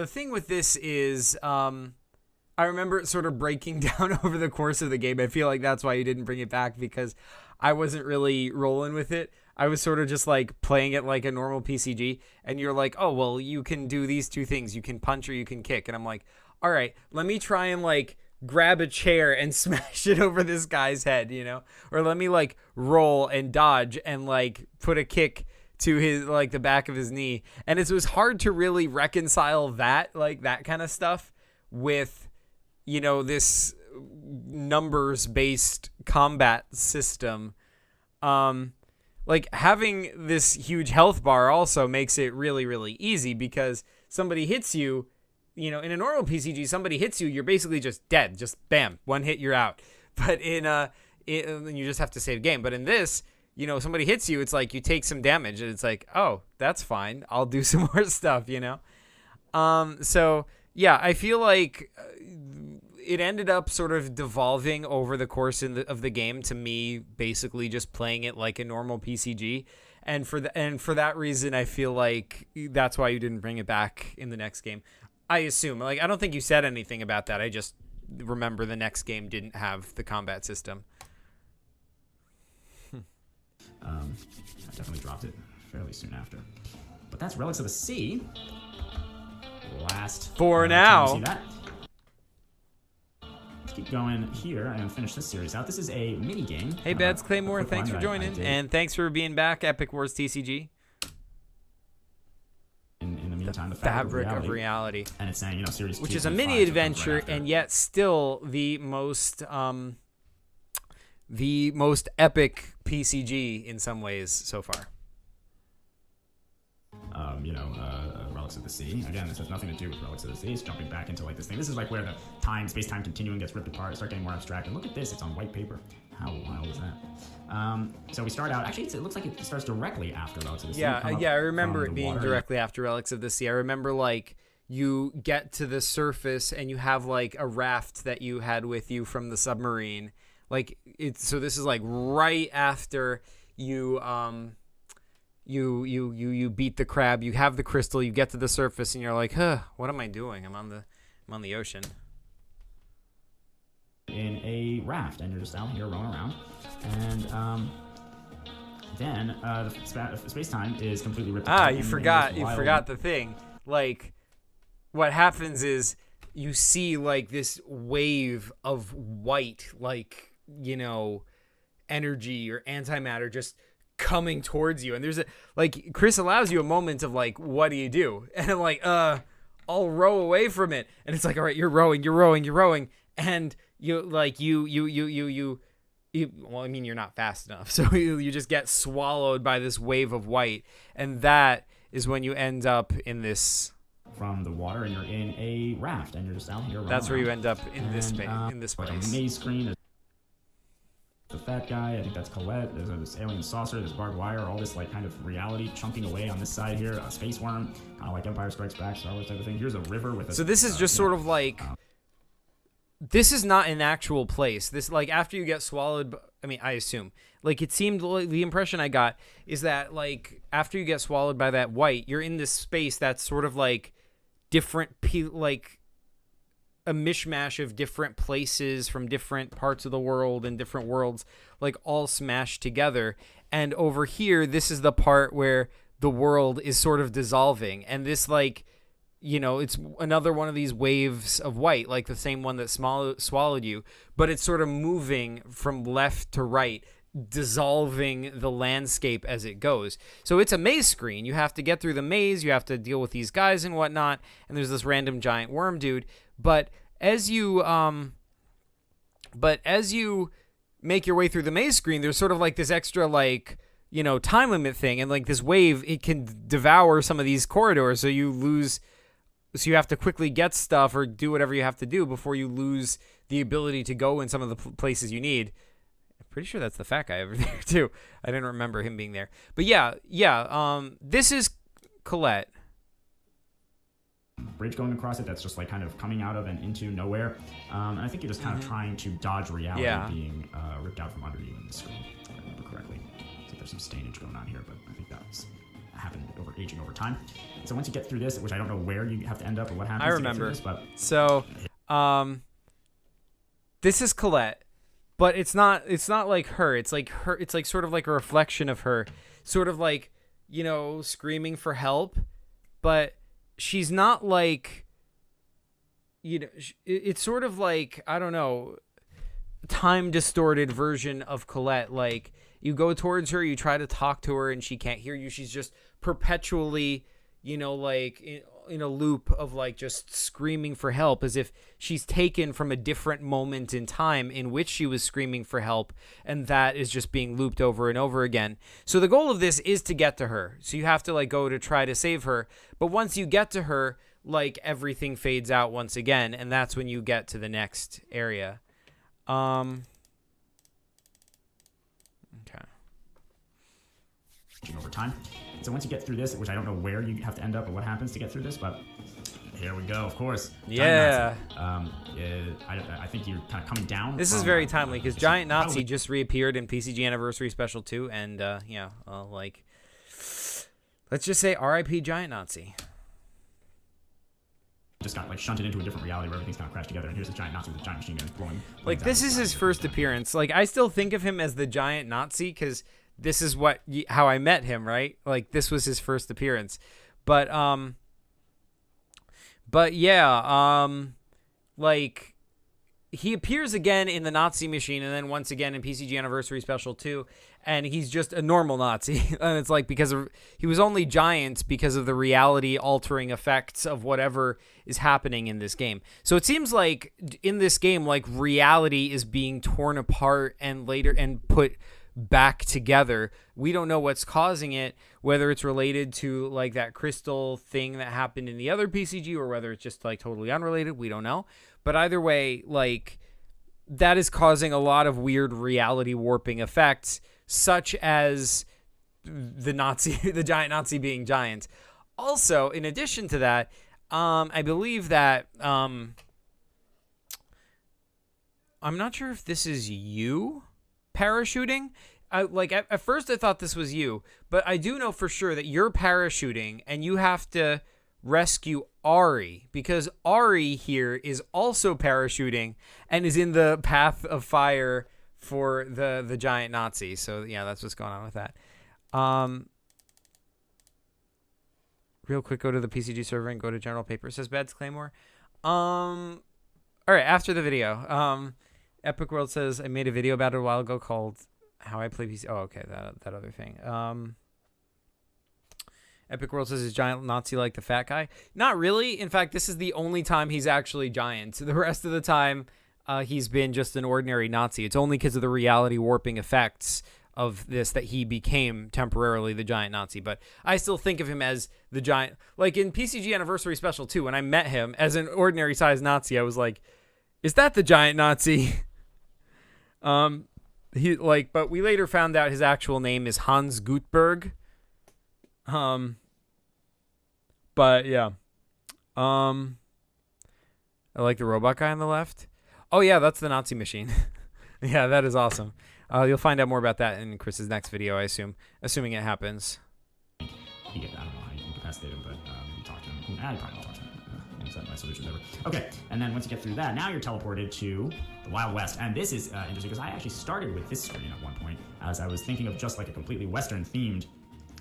thing with this is I remember it sort of breaking down over the course of the game. I feel like that's why you didn't bring it back, because I wasn't really rolling with it. I was sort of just like playing it like a normal PCG, and you're like, oh, well, you can do these two things. You can punch or you can kick. And I'm like, all right, let me try and like grab a chair and smash it over this guy's head, or let me like roll and dodge and like put a kick to his, like, the back of his knee. And it was hard to really reconcile that, like, that kind of stuff with, this numbers-based combat system. Like, having this huge health bar also makes it really, really easy, because somebody hits you, in a normal PCG, somebody hits you, you're basically just dead. Just bam, one hit, you're out. But you just have to save the game. But in this, somebody hits you, it's like you take some damage, and it's like, oh, that's fine. I'll do some more stuff, So, yeah, I feel like it ended up sort of devolving over the course of the game to me basically just playing it like a normal PCG. And for that reason, I feel like that's why you didn't bring it back in the next game. I assume. Like, I don't think you said anything about that. I just remember the next game didn't have the combat system. I definitely dropped it fairly soon after. But that's Relics of the Sea. Last for now. See that? Let's keep going here and finish this series out. This is a mini game. Hey, Bads Claymore, thanks for joining, and thanks for being back. Epic Wars TCG. In the meantime, the Fabric of reality. And it's saying, series 2, which is a mini adventure, and yet still the most epic PCG in some ways so far. Relics of the Sea. Again, this has nothing to do with Relics of the Sea. It's jumping back into like this thing. This is like where the space-time continuum gets ripped apart. Start getting more abstract. And look at this. It's on white paper. How wild is that? So we start out. Actually, it looks like it starts directly after Relics of the Sea. Yeah. I remember it being directly after Relics of the Sea. I remember like you get to the surface and you have like a raft that you had with you from the submarine. Like so this is like right after you you beat the crab, you have the crystal, you get to the surface, and you're like, what am I doing? I'm on the ocean. In a raft, and you're just out here rowing around, and then the space-time is completely ripped apart. You forgot the thing. Like, what happens is you see like this wave of white, like, energy or antimatter just coming towards you, and there's Chris allows you a moment of like, what do you do? And I'm like, I'll row away from it, and it's like, all right, you're rowing, and you well, I mean, you're not fast enough, so you just get swallowed by this wave of white, and that is when you end up in this from the water, and you're in a raft, and you're just out here. That's where you end up in this space. Like a maze screen. The fat guy, I think that's Colette. There's this alien saucer, there's barbed wire, all this like kind of reality chunking away on this side here. A space worm, kind of like Empire Strikes Back, Star Wars type of thing. Here's a river with a. So this is just sort of like. This is not an actual place. This, like, after you get swallowed. I mean, I assume. Like, it seemed like the impression I got is that like after you get swallowed by that white, you're in this space that's sort of like different, like. A mishmash of different places from different parts of the world and different worlds, like all smashed together. And over here, this is the part where the world is sort of dissolving, and this, like, you know, it's another one of these waves of white, like the same one that swallowed you, but it's sort of moving from left to right, dissolving the landscape as it goes. So it's a maze screen. You have to get through the maze, you have to deal with these guys and whatnot, and there's this random giant worm dude. But as you make your way through the maze screen, there's sort of like this extra, like, you know, time limit thing, and like this wave, it can devour some of these corridors, so you have to quickly get stuff or do whatever you have to do before you lose the ability to go in some of the places you need. I'm pretty sure that's the fat guy over there too. I didn't remember him being there. But yeah. This is Colette. Bridge going across it that's just like kind of coming out of and into nowhere. And I think you're just kind of trying to dodge reality being ripped out from under you in the screen, if I remember correctly. I think there's some stainage going on here, but I think that's happened aging over time. So once you get through this, which I don't know where you have to end up or what happens. I remember. To get through this, but so, this is Colette, but it's not like her. It's like her. It's like sort of like a reflection of her, sort of like, you know, screaming for help, but she's not like, you know, it's sort of like, I don't know, time distorted version of Colette. Like, you go towards her, you try to talk to her, and she can't hear you. She's just perpetually, you know, like in a loop of like just screaming for help, as if she's taken from a different moment in time in which she was screaming for help, and that is just being looped over and over again. So the goal of this is to get to her. So you have to like go to try to save her, but once you get to her, like everything fades out once again, and that's when you get to the next area. Okay. Over time. So once you get through this, which I don't know where you have to end up or what happens to get through this, but here we go, of course. Yeah. I think you're kind of coming down. This is very timely because Giant Nazi just reappeared in PCG Anniversary Special 2, and like, let's just say R.I.P. Giant Nazi. Just got like shunted into a different reality where everything's kind of crashed together, and here's the Giant Nazi with a giant machine gun blowing. Like, this is his first appearance. Like, I still think of him as the Giant Nazi because this is how I met him, right? Like, this was his first appearance. But yeah, like, he appears again in the Nazi machine, and then once again in PCG Anniversary Special 2, and he's just a normal Nazi. And it's like, he was only giant because of the reality altering effects of whatever is happening in this game. So it seems like in this game, like, reality is being torn apart and put back together. We don't know what's causing it, whether it's related to like that crystal thing that happened in the other PCG or whether it's just like totally unrelated. We don't know. But either way, like, that is causing a lot of weird reality warping effects, such as the Giant Nazi being giant. Also, in addition to that, I believe that I'm not sure if this is you parachuting. At first I thought this was you, but I do know for sure that you're parachuting and you have to rescue Ari, because Ari here is also parachuting and is in the path of fire for the Giant Nazi. So yeah, that's what's going on with that. Real quick, go to the PCG server and go to General Paper. It says Bad's Claymore. All right, after the video, Epic World says, I made a video about it a while ago called How I Play PC. Oh, okay, that other thing. Epic World says, is Giant Nazi like the fat guy? Not really. In fact, this is the only time he's actually giant. The rest of the time, he's been just an ordinary Nazi. It's only because of the reality warping effects of this that he became temporarily the Giant Nazi. But I still think of him as the giant. Like in PCG Anniversary Special 2, when I met him as an ordinary sized Nazi, I was like, is that the Giant Nazi? But we later found out his actual name is Hans Gutberg. But yeah. I like the robot guy on the left. Oh yeah, that's the Nazi machine. Yeah, that is awesome. You'll find out more about that in Chris's next video, I assume, assuming it happens. I don't know how you incapacitated him, but you talk to him. I probably don't talk to him. that my solution ever. Okay, and then once you get through that, now you're teleported to the Wild West. And this is interesting because I actually started with this screen at one point as I was thinking of just like a completely Western-themed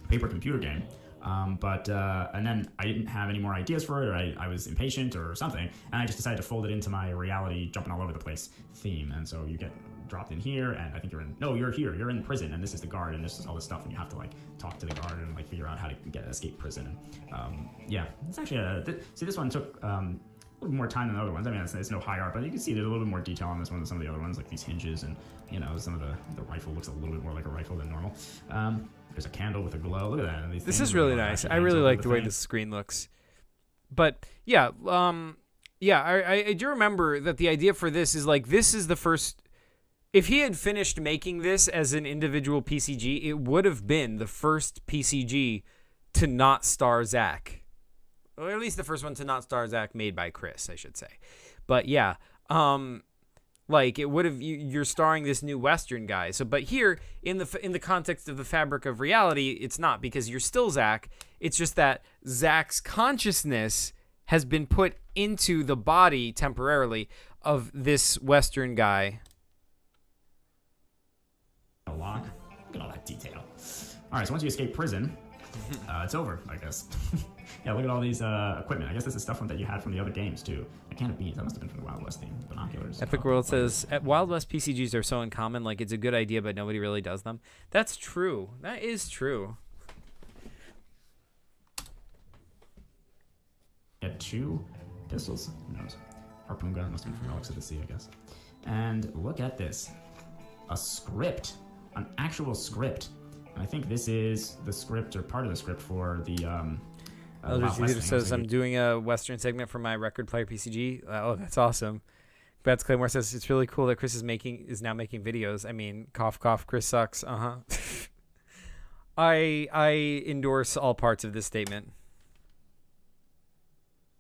paper computer game. And then I didn't have any more ideas for it, or I was impatient or something, and I just decided to fold it into my reality jumping all over the place theme. And so you get dropped in here, and I think you're here, you're in prison, and this is the guard, and this is all this stuff, and you have to like talk to the guard and like figure out how to escape prison. And yeah, it's actually see, this one took a little more time than the other ones. I mean, it's no high art, but you can see there's a little bit more detail on this one than some of the other ones, like these hinges, and some of the rifle looks a little bit more like a rifle than normal. There's a candle with a glow. Look at that. This is really nice. I really like the way the screen looks. But yeah, I do remember that the idea for this is like, this is the first. If he had finished making this as an individual PCG, it would have been the first PCG to not star Zach. Or at least the first one to not star Zach made by Chris, I should say. But yeah, like it would have, you're starring this new Western guy. So, but here in the context of the fabric of reality, it's not, because you're still Zach. It's just that Zach's consciousness has been put into the body temporarily of this Western guy. A lock. Look at all that detail. All right, so once you escape prison, it's over, I guess. Yeah, look at all these equipment. I guess this is stuff that you had from the other games too. A can of beans. That must have been from the Wild West theme. Binoculars. Epic World says, at Wild West PCGs are so uncommon, like it's a good idea, but nobody really does them. That's true. That is true. Had 2 pistols. Who knows? Harpoon gun must have been from Relics of the Sea, I guess. And look at this. A script. An actual script. And I think this is the script, or part of the script, for the Eldridge says, I'm doing a Western segment for my record player PCG. Oh, that's awesome. Bats Claymore says, it's really cool that Chris is now making videos. I mean, cough, cough, Chris sucks. I endorse all parts of this statement.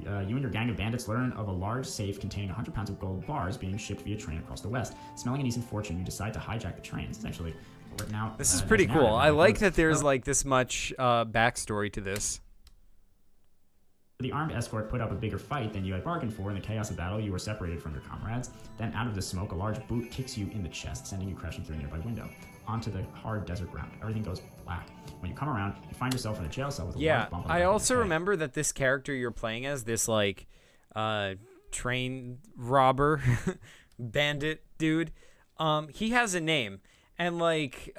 You and your gang of bandits learn of a large safe containing 100 pounds of gold bars being shipped via train across the west. Smelling an easy fortune, you decide to hijack the train. It's actually written out. This is pretty cool. I like that there's like this much backstory to this. The armed escort put up a bigger fight than you had bargained for. In the chaos of battle, you were separated from your comrades. Then out of the smoke, a large boot kicks you in the chest, sending you crashing through a nearby window onto the hard desert ground. Everything goes black. When you come around, you find yourself in a jail cell with a large bump on the I back of also your head. remember that this character you're playing as, this like train robber bandit dude, he has a name, and like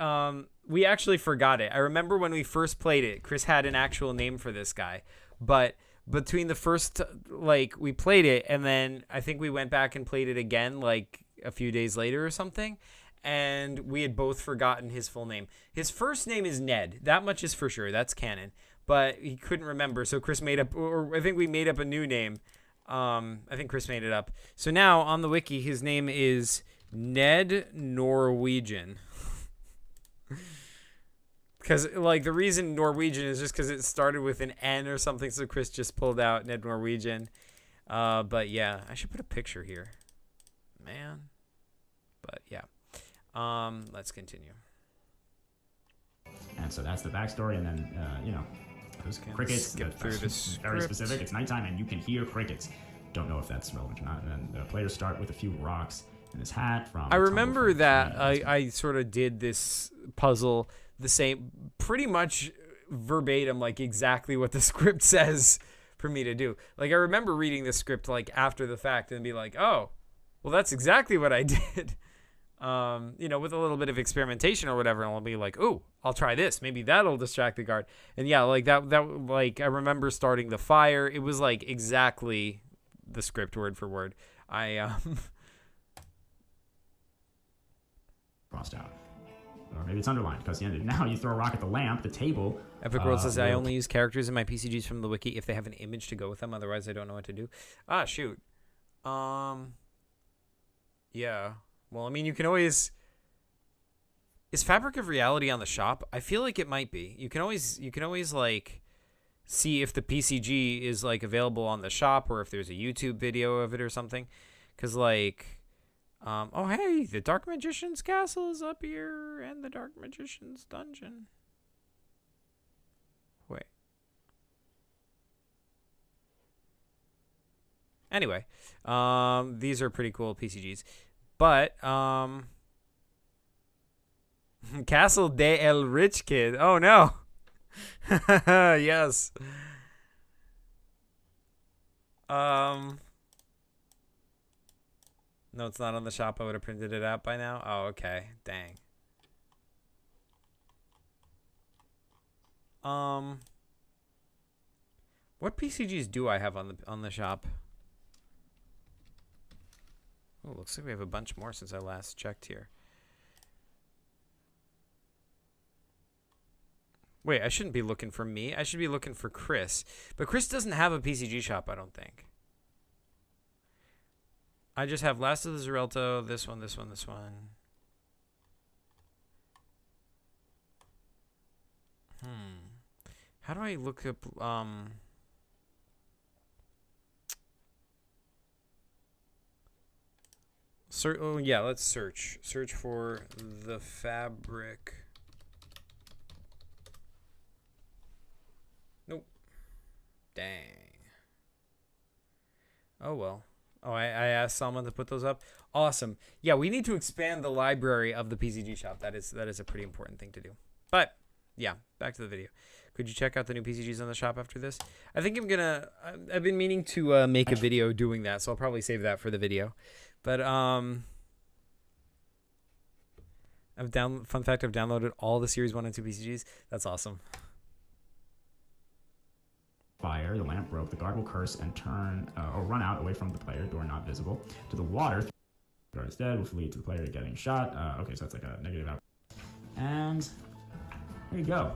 we actually forgot it. I remember when we first played it, Chris had an actual name for this guy, but between the first, like, we played it, and then I think we went back and played it again, like, a few days later or something, and we had both forgotten his full name. His first name is Ned. That much is for sure. That's canon. But he couldn't remember, so Chris made up, or I think we made up a new name. I think Chris made it up. So now, on the wiki, his name is Ned Norwegian. Because, like, the reason Norwegian is just because it started with an N or something, so Chris just pulled out Ned Norwegian. But, yeah, I should put a picture here. Man. But, yeah. Let's continue. And so that's the backstory, and then, those crickets. Skip through this very specific. It's nighttime, and you can hear crickets. Don't know if that's relevant or not. And then the players start with a few rocks in this hat. I remember that I sort of did this puzzle the same, pretty much verbatim, like exactly what the script says for me to do. Like, I remember reading the script like after the fact and be like, oh, well, that's exactly what I did. With a little bit of experimentation or whatever, and I'll be like, oh, I'll try this. Maybe that'll distract the guard. And yeah, like that like I remember starting the fire. It was like exactly the script word for word. Crossed out. Or maybe it's underlined, because now you throw a rock at the lamp, the table. Epic World says, I only use characters in my PCGs from the wiki if they have an image to go with them. Otherwise, I don't know what to do. Ah, shoot. Yeah. Well, I mean, you can always... Is Fabric of Reality on the shop? I feel like it might be. You can always like, see if the PCG is, like, available on the shop, or if there's a YouTube video of it or something. Because, like... oh, hey, the Dark Magician's castle is up here, and the Dark Magician's dungeon. Wait. Anyway, these are pretty cool PCGs. But, Castle de El Rich Kid. Oh, no. Yes. No, it's not on the shop. I would have printed it out by now. Oh, okay. Dang. What PCGs do I have on the shop? Oh, looks like we have a bunch more since I last checked here. Wait, I shouldn't be looking for me. I should be looking for Chris. But Chris doesn't have a PCG shop, I don't think. I just have Last of the Zerelto, this one, this one, this one. How do I look up, oh, yeah, let's search. Search for the fabric. Nope. Dang. Oh, well. Oh, I asked someone to put those up. Awesome. Yeah, we need to expand the library of the PCG shop. That is a pretty important thing to do. But, yeah, back to the video. Could you check out the new PCGs on the shop after this? I think I've been meaning to make a video doing that, so I'll probably save that for the video. But, fun fact, I've downloaded all the Series 1 and 2 PCGs. That's awesome. Fire, the lamp broke, the guard will curse and turn or run out away from the player, door not visible. To the water, the guard is dead, which will lead to the player getting shot. Okay, so that's like a negative outcome. And there you go.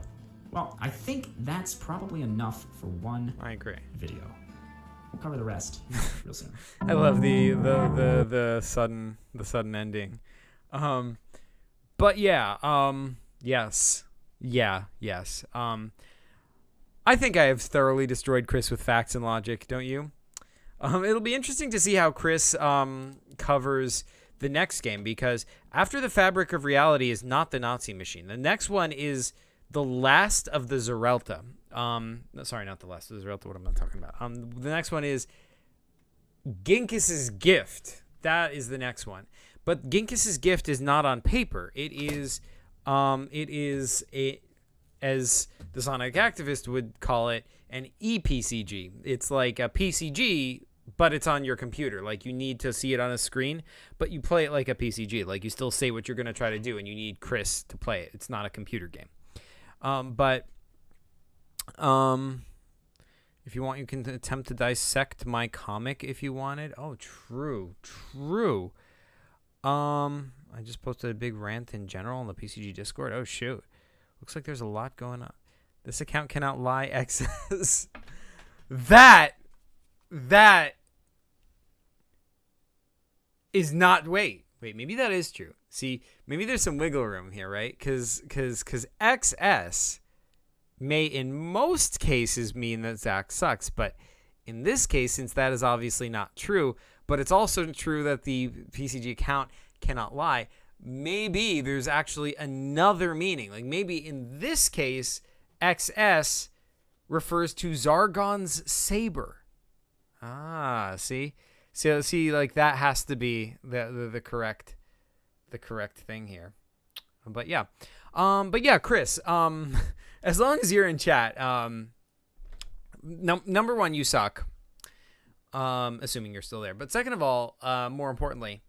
Well, I think that's probably enough for one I agree. Video. We'll cover the rest real soon. I love the sudden ending. But yeah, yes. Yeah, yes. I think I have thoroughly destroyed Chris with facts and logic, don't you? It'll be interesting to see how Chris covers the next game, because after the Fabric of Reality is not the Nazi Machine. The next one is the Last of the Zerelta. Sorry, not the Last of the Zerelta. What am I talking about? The next one is Ginkis's Gift. That is the next one. But Ginkis's Gift is not on paper. It is as the Sonic activist would call it, an ePCG. It's like a PCG, but it's on your computer. Like, you need to see it on a screen, but you play it like a PCG. Like, you still say what you're going to try to do, and you need Chris to play it. It's not a computer game. If you want, you can attempt to dissect my comic if you wanted. Oh, true. I just posted a big rant in general on the PCG Discord. Oh, shoot. Looks like there's a lot going on. This account cannot lie excess. That is not, wait, maybe that is true. See, maybe there's some wiggle room here, right? Because XS may in most cases mean that Zach sucks, but in this case, since that is obviously not true, but it's also true that the PCG account cannot lie, maybe there's actually another meaning. Like, maybe in this case, XS refers to Zargon's saber. Ah, see, like that has to be the correct thing here. But yeah, Chris. As long as you're in chat, number one, you suck. Assuming you're still there. But second of all, more importantly,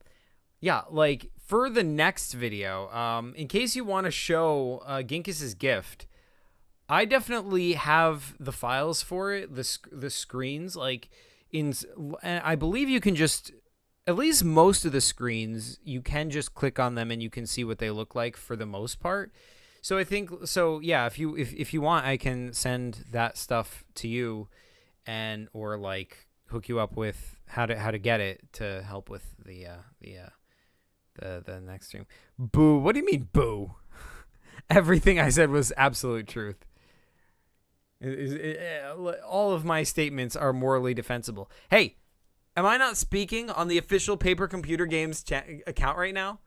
yeah, like for the next video, in case you want to show Ginkis's Gift, I definitely have the files for it, the screens. Like, I believe you can just, at least most of the screens, you can just click on them and you can see what they look like for the most part. So I think, so yeah, if you want, I can send that stuff to you, or like hook you up with how to get it to help with the next stream. Boo! What do you mean, boo? Everything I said was absolute truth. All of my statements are morally defensible. Hey, am I not speaking on the official Paper Computer Games account right now?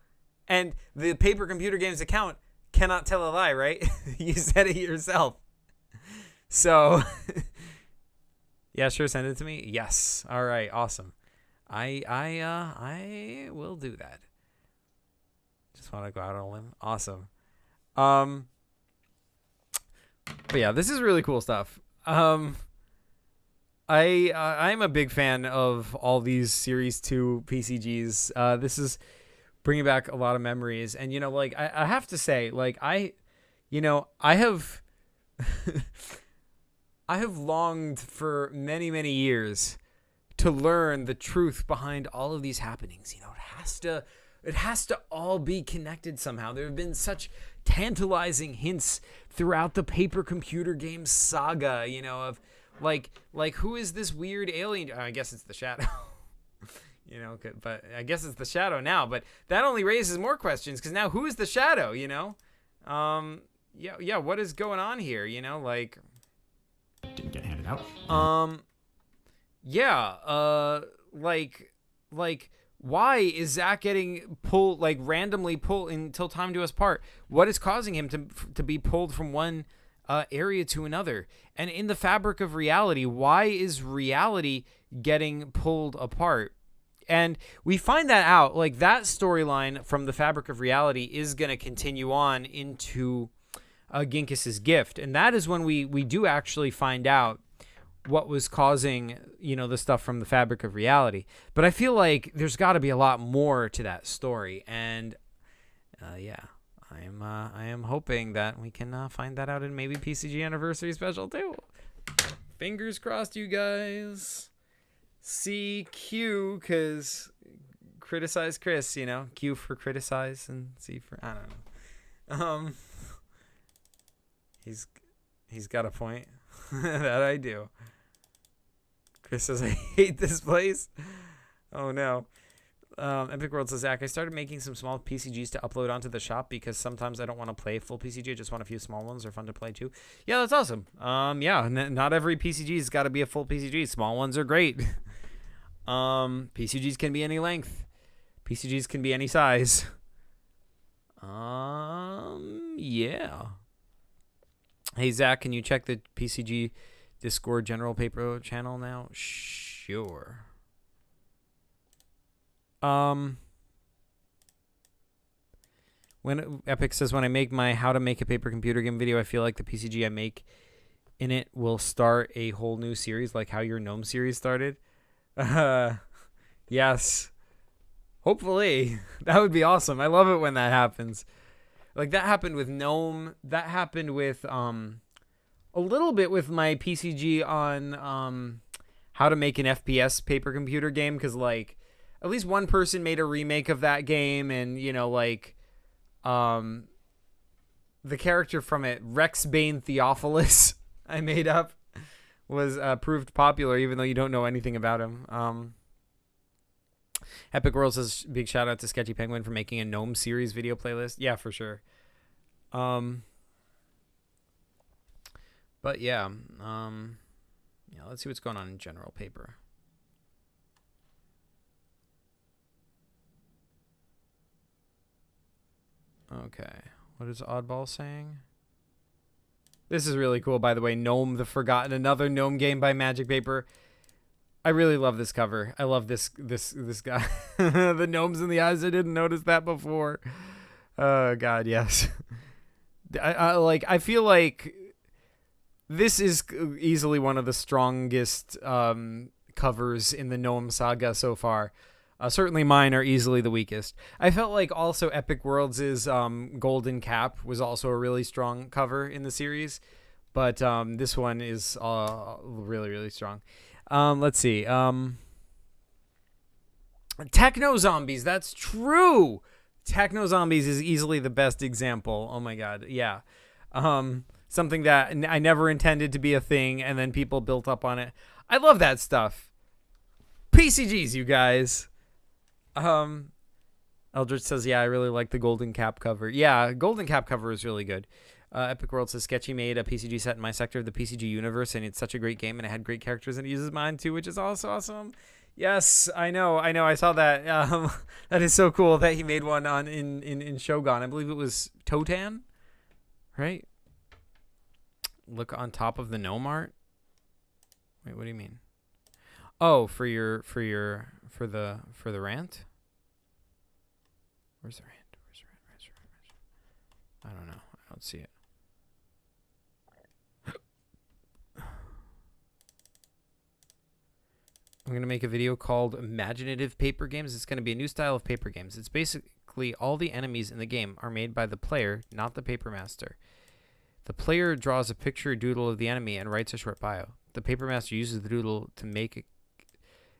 And the Paper Computer Games account cannot tell a lie, right? You said it yourself. So, Yeah, sure. Send it to me. Yes. All right. Awesome. I will do that. Just want to go out on a limb. Awesome. But yeah, this is really cool stuff. I'm a big fan of all these Series 2 PCGs. This is bringing back a lot of memories. And, like, I have to say, like, I have I have longed for many, many years to learn the truth behind all of these happenings. It has to all be connected somehow. There have been such tantalizing hints throughout the paper computer game saga, of like who is this weird alien? I guess it's the Shadow. But I guess it's the Shadow now, but that only raises more questions because now who is the Shadow, Yeah, what is going on here, like didn't get handed out. Why is Zach getting pulled, like randomly pulled until time to us part? What is causing him to be pulled from one area to another? And in the fabric of reality, why is reality getting pulled apart? And we find that out, like that storyline from the fabric of reality is going to continue on into Ginkus's gift. And that is when we do actually find out what was causing, the stuff from the fabric of reality. But I feel like there's got to be a lot more to that story. And I am hoping that we can find that out in maybe PCG Anniversary Special too. Fingers crossed, you guys. CQ, because criticize Chris, Q for criticize and C for, I don't know. He's got a point. That I do. Chris says, I hate this place. Oh no. Epic World says, Zach, I started making some small PCGs to upload onto the shop because sometimes I don't want to play full PCG. I just want a few small ones. They're fun to play too. Yeah, that's awesome. Not every PCG's got to be a full PCG. Small ones are great. PCGs can be any length. PCGs can be any size. Yeah. Hey, Zach, can you check the PCG Discord General Paper channel now? Sure. When Epic says, when I make my how to make a paper computer game video, I feel like the PCG I make in it will start a whole new series, like how your Gnome series started. Yes. Hopefully. That would be awesome. I love it when that happens. Like that happened with Gnome. That happened with a little bit with my PCG on how to make an FPS paper computer game, because like at least one person made a remake of that game, and the character from it, Rex Bane Theophilus, I made up, was proved popular even though you don't know anything about him. Epic World says, big shout out to Sketchy Penguin for making a Gnome series video playlist. Yeah, for sure. But yeah, let's see what's going on in general paper. Okay, what is Oddball saying? This is really cool, by the way. Gnome the Forgotten, another Gnome game by Magic Paper. I really love this cover. I love this guy. The gnomes in the eyes. I didn't notice that before. Oh God, yes. I feel like this is easily one of the strongest covers in the Gnome saga so far. Certainly mine are easily the weakest. I felt like also Epic Worlds' Golden Cap was also a really strong cover in the series, but this one is really, really strong. Let's see. Techno Zombies. That's true. Techno Zombies is easily the best example. Oh my God. Yeah. Something that I never intended to be a thing, and then people built up on it. I love that stuff. PCGs, you guys. Eldritch says, yeah, I really like the Golden Cap cover. Yeah, Golden Cap cover is really good. Epic World says, Sketchy made a PCG set in my sector of the PCG universe, and it's such a great game, and it had great characters, and it uses mine too, which is also awesome. Yes, I know. I saw that. That is so cool that he made one in Shogun. I believe it was Totan, right? Look on top of the gnome art. Wait, what do you mean? Oh, for the rant? Where's the rant? I don't know. I don't see it. I'm going to make a video called Imaginative Paper Games. It's going to be a new style of paper games. It's basically all the enemies in the game are made by the player, not the paper master. The player draws a picture doodle of the enemy and writes a short bio. The paper master uses the doodle to make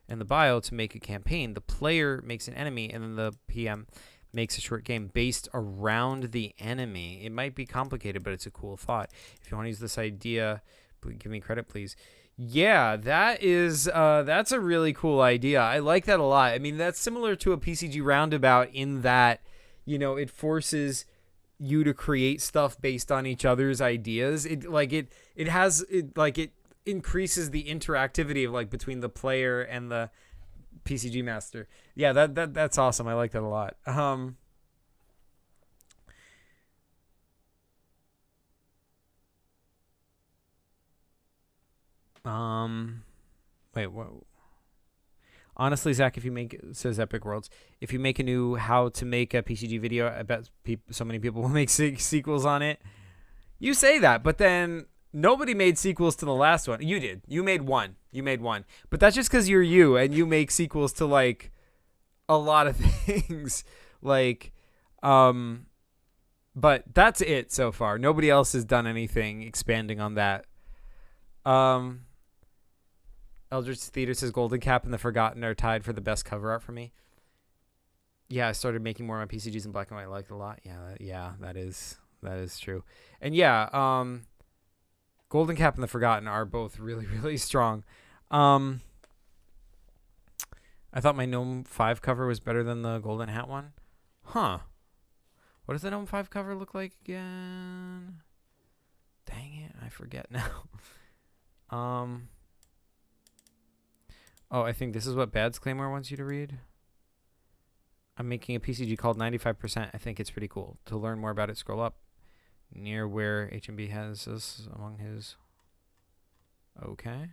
and the bio to make a campaign. The player makes an enemy, and then the PM makes a short game based around the enemy. It might be complicated, but it's a cool thought. If you want to use this idea, give me credit, please. Yeah, that's a really cool idea. I like that a lot. I mean, that's similar to a PCG roundabout in that, you know, it forces you to create stuff based on each other's ideas. It increases the interactivity of like between the player and the PCG master. Yeah, that's awesome. I like that a lot. Wait, what? Honestly, Zach, says Epic Worlds, if you make a new how to make a PCG video, I bet so many people will make sequels on it. You say that, but then nobody made sequels to the last one. You did. You made one. But that's just because you're you, and you make sequels to, like, a lot of things. Like, but that's it so far. Nobody else has done anything expanding on that. Eldritch Theater says Golden Cap and The Forgotten are tied for the best cover art for me. Yeah, I started making more of my PCGs in black and white. I liked it a lot. Yeah, that is true. And yeah, Golden Cap and The Forgotten are both really, really strong. I thought my Gnome 5 cover was better than the Golden Hat one. Huh. What does the Gnome 5 cover look like again? Dang it, I forget now. Oh, I think this is what Bad's Claymore wants you to read. I'm making a PCG called 95%. I think it's pretty cool. To learn more about it, scroll up near where HMB has us among his. Okay.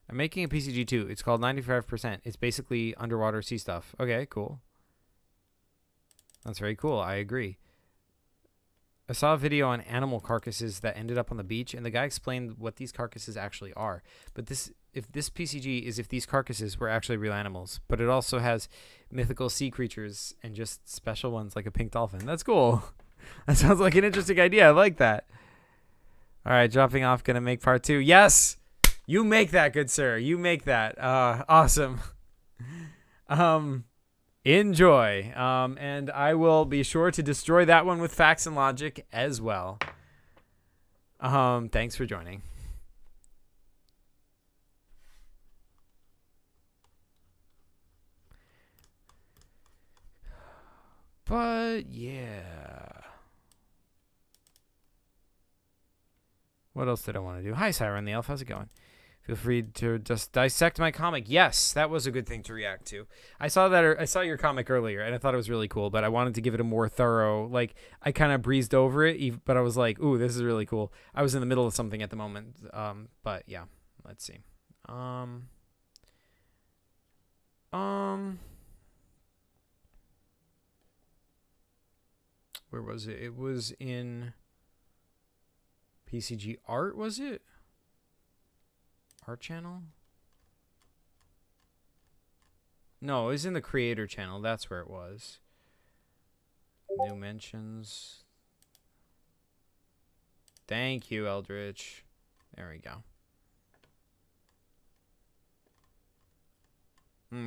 I'm making a PCG too. It's called 95%. It's basically underwater sea stuff. Okay, cool. That's very cool. I agree. I saw a video on animal carcasses that ended up on the beach, and the guy explained what these carcasses actually are. But if this PCG is if these carcasses were actually real animals, but it also has mythical sea creatures and just special ones like a pink dolphin. That's cool. That sounds like an interesting idea. I like that. All right, dropping off. Gonna make part 2. Yes. You make that, good sir. You make that. Awesome. Enjoy. And I will be sure to destroy that one with facts and logic as well. Thanks for joining. But yeah. What else did I want to do? Hi, Siren the Elf. How's it going? Feel free to just dissect my comic. Yes, that was a good thing to react to. I saw your comic earlier, and I thought it was really cool, but I wanted to give it a more thorough, like, I kind of breezed over it, but I was like, ooh, this is really cool. I was in the middle of something at the moment, but yeah, let's see. Where was it? It was in PCG Art, was it? Art channel? No, it was in the creator channel. That's where it was. New mentions. Thank you, Eldritch. There we go.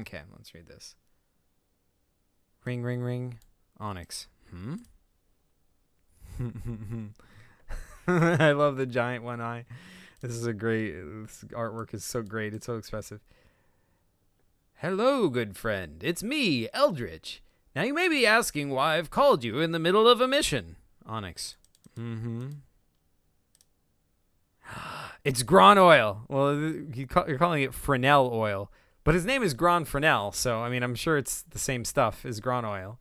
Okay, let's read this. Ring, ring, ring. Onyx. I love the giant one eye. This artwork is so great. It's so expressive. Hello, good friend. It's me, Eldritch. Now you may be asking why I've called you in the middle of a mission. Onyx. It's Gron oil. Well, you're calling it Fresnel oil. But his name is Gron Fresnel, so I mean, I'm sure it's the same stuff as Gron Oil.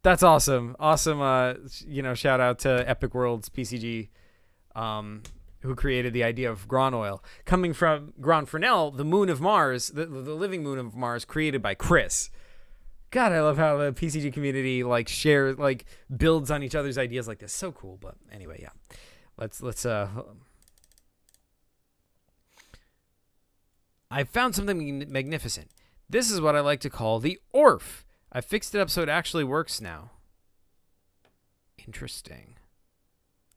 That's awesome. Awesome, shout out to Epic Worlds PCG, who created the idea of Gron Oil. Coming from Gron Fresnel, the moon of Mars, the living moon of Mars, created by Chris. God, I love how the PCG community builds on each other's ideas like this. So cool. But anyway, yeah. Let's I found something magnificent. This is what I like to call the Orf. I fixed it up so it actually works now. Interesting.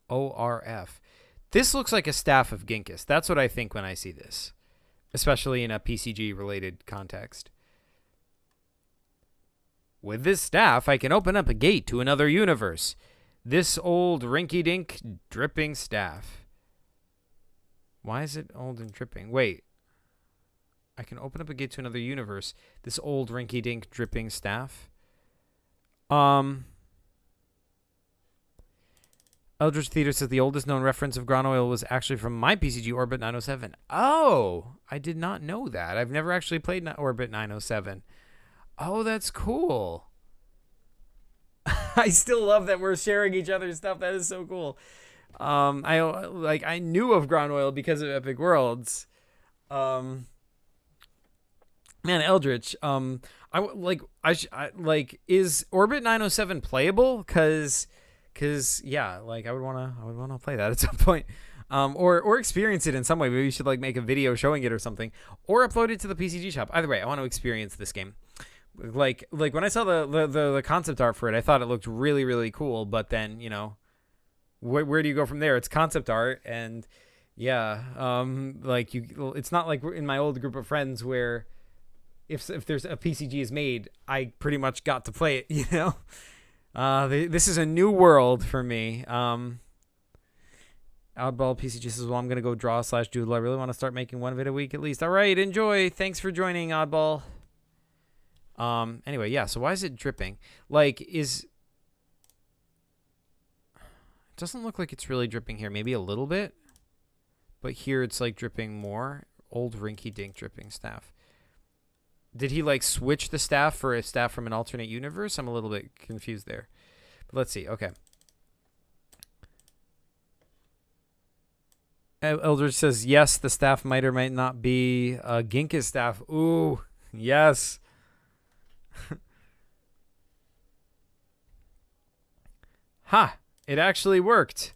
ORF. This looks like a staff of Ginkis. That's what I think when I see this, especially in a PCG-related context. With this staff, I can open up a gate to another universe. This old rinky-dink dripping staff. Why is it old and dripping? Wait. I can open up a gate to another universe. This old rinky-dink dripping staff. Eldritch Theater says the oldest known reference of Gron Oil was actually from my PCG, Orbit 907. Oh, I did not know that. I've never actually played Orbit 907. Oh, that's cool. I still love that we're sharing each other's stuff. That is so cool. I knew of Gron Oil because of Epic Worlds. Man, Eldritch. Is Orbit 907 playable? Cause yeah, I would wanna play that at some point. Or experience it in some way. Maybe we should make a video showing it or something, or upload it to the PCG shop. Either way, I want to experience this game. Like when I saw the concept art for it, I thought it looked really, really cool. But then, where do you go from there? It's concept art, and yeah, it's not like we're in my old group of friends where if there's a PCG is made, I pretty much got to play it. This is a new world for me. Oddball PCG says, well, I'm gonna go draw/doodle. I really want to start making one of it a week at least. All right, enjoy. Thanks for joining, Oddball. Anyway, yeah, so why is it dripping? It doesn't look like it's really dripping here. Maybe a little bit. But here it's dripping more. Old rinky-dink dripping staff. Did he switch the staff for a staff from an alternate universe? I'm a little bit confused there. But let's see. Okay. Eldridge says, yes, the staff might or might not be Ginkis staff. Ooh, yes. Ha! It actually worked.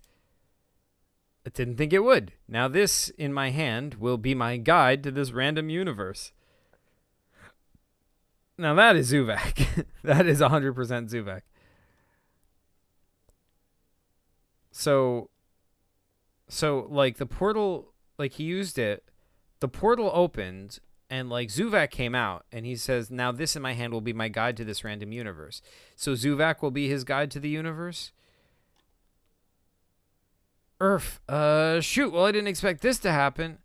I didn't think it would. Now this, in my hand, will be my guide to this random universe. Now that is Zuvak. That is 100% Zuvak. So the portal, he used it, the portal opened, and Zuvak came out, and he says, now this in my hand will be my guide to this random universe. So Zuvak will be his guide to the universe? Shoot, well, I didn't expect this to happen.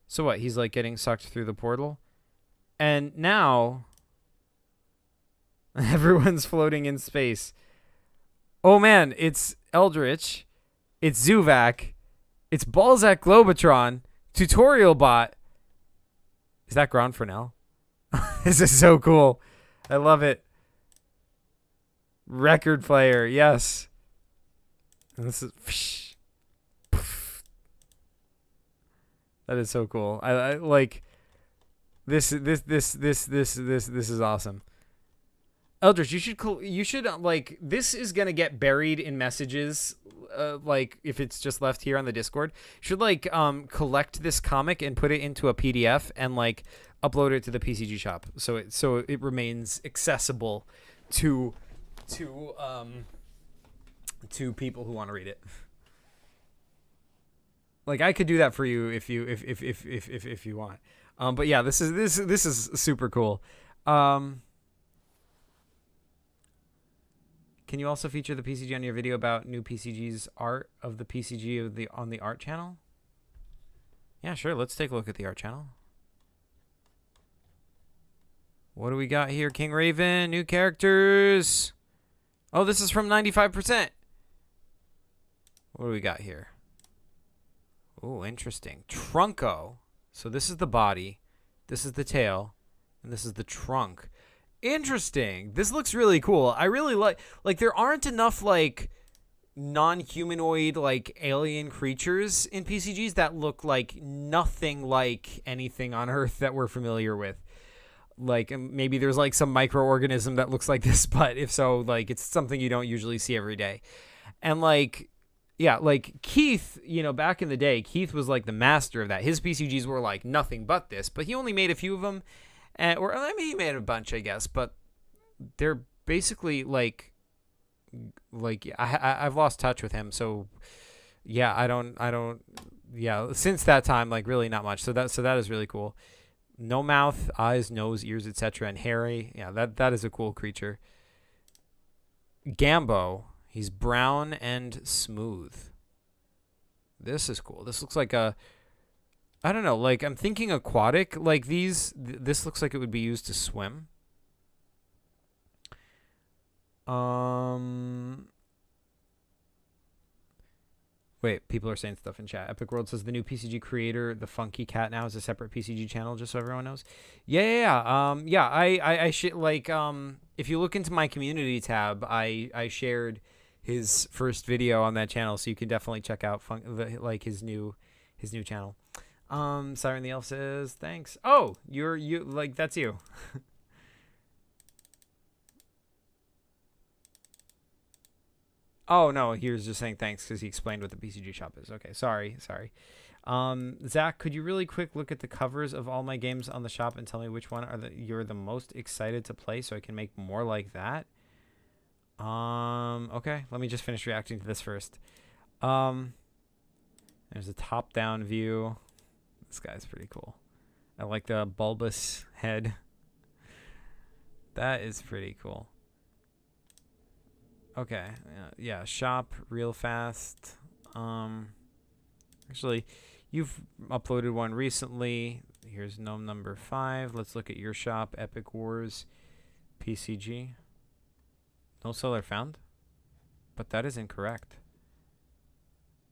So what, he's getting sucked through the portal? And now everyone's floating in space. Oh man, it's Eldritch. It's Zuvak. It's Balzac Globotron. Tutorial Bot. Is that Gron Fresnel? This is so cool. I love it. Record player, yes. And this is that is so cool. I like this is awesome. Eldritch, you should this is gonna get buried in messages, if it's just left here on the Discord. You should collect this comic and put it into a PDF and upload it to the PCG shop so it remains accessible to people who want to read it. I could do that for you if you want. But yeah, this is super cool. Can you also feature the PCG on your video about new PCG's art of the PCG on the art channel? Yeah, sure. Let's take a look at the art channel. What do we got here? King Raven, new characters. Oh, this is from 95%. What do we got here? Oh, interesting. Trunko. So this is the body. This is the tail, and this is the trunk. Interesting. This looks really cool. I really like there aren't enough like non-humanoid like alien creatures in PCGs that look like nothing like anything on Earth that we're familiar with. Like maybe there's like some microorganism that looks like this, but if so, like it's something you don't usually see every day. And like, yeah, like Keith, you know, back in the day, Keith was like the master of that. His PCGs were like nothing but this, but he only made a few of them. Or I mean, he made a bunch, I guess, but they're basically like I've lost touch with him. So yeah, I don't, yeah, since that time, like really not much. So that is really cool. No mouth, eyes, nose, ears, etc. And hairy. Yeah, that is a cool creature. Gambo, he's brown and smooth. This is cool. This looks like a, I don't know, like I'm thinking aquatic. Like this looks like it would be used to swim. Wait, people are saying stuff in chat. Epic World says the new PCG creator, the Funky Cat, now has a separate PCG channel, just so everyone knows. Yeah. I like if you look into my community tab, I shared his first video on that channel, so you can definitely check out his new channel. Siren the Elf says thanks. Oh, you like that's you. Oh, no, he was just saying thanks because he explained what the PCG shop is. Okay, sorry. Zach, could you really quick look at the covers of all my games on the shop and tell me which one you're the most excited to play so I can make more like that? Okay, let me just finish reacting to this first. There's a top-down view. This guy's pretty cool. I like the bulbous head. That is pretty cool. Okay, yeah, shop real fast. Actually, you've uploaded one recently. Here's gnome number 5. Let's look at your shop, Epic Wars, PCG. No seller found, but that is incorrect.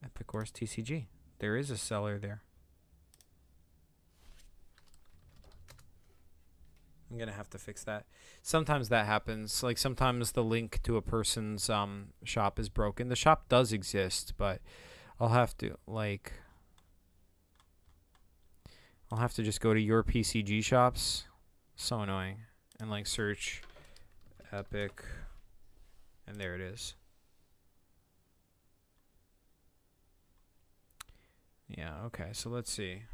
Epic Wars TCG. There is a seller there. I'm going to have to fix that. Sometimes that happens. Like sometimes the link to a person's shop is broken. The shop does exist, but I'll have to just go to your PCG shops. So annoying. And like search Epic, and there it is. Yeah, okay. So let's see.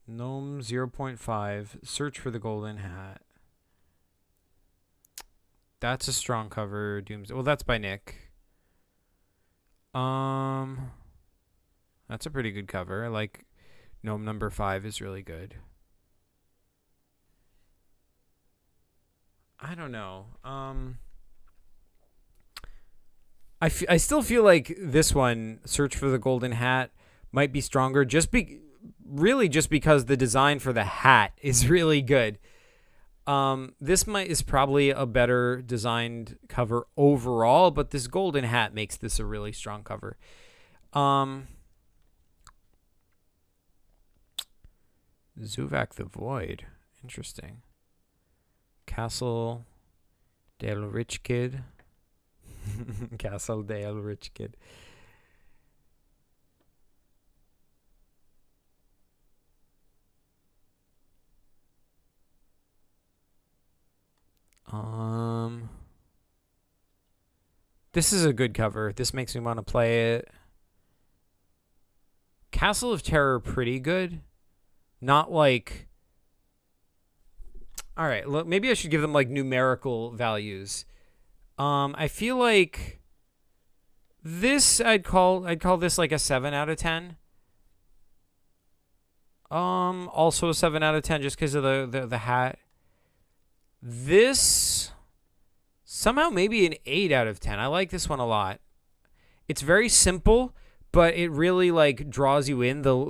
Gnome 0.5. Search for the golden hat. That's a strong cover. Well, that's by Nick. That's a pretty good cover. Like Gnome number 5 is really good. I don't know. I still feel like this one, Search for the Golden Hat, might be stronger really just because the design for the hat is really good. This is probably a better designed cover overall, but this golden hat makes this a really strong cover. Zuvak the Void. Interesting. Castle Del Rich Kid. Castle Del Rich Kid. This is a good cover. This makes me want to play it. Castle of Terror, pretty good. Not like... Alright, look, maybe I should give them like numerical values. I feel like this I'd call this like a 7 out of 10. Also a 7 out of 10 just because of the hat. This somehow maybe an 8 out of 10. I like this one a lot. It's very simple, but it really like draws you in. The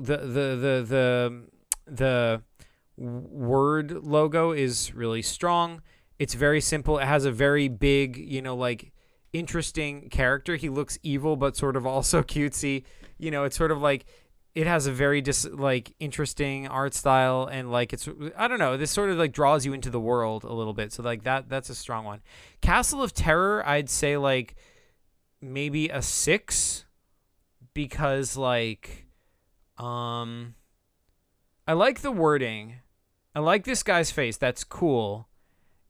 word logo is really strong. It's very simple. It has a very big, like interesting character. He looks evil, but sort of also cutesy. It's sort of like it has a very interesting art style, and like it's, I don't know, this sort of like draws you into the world a little bit. So like that's a strong one. Castle of Terror, I'd say like maybe a 6, because like I like the wording. I like this guy's face. That's cool.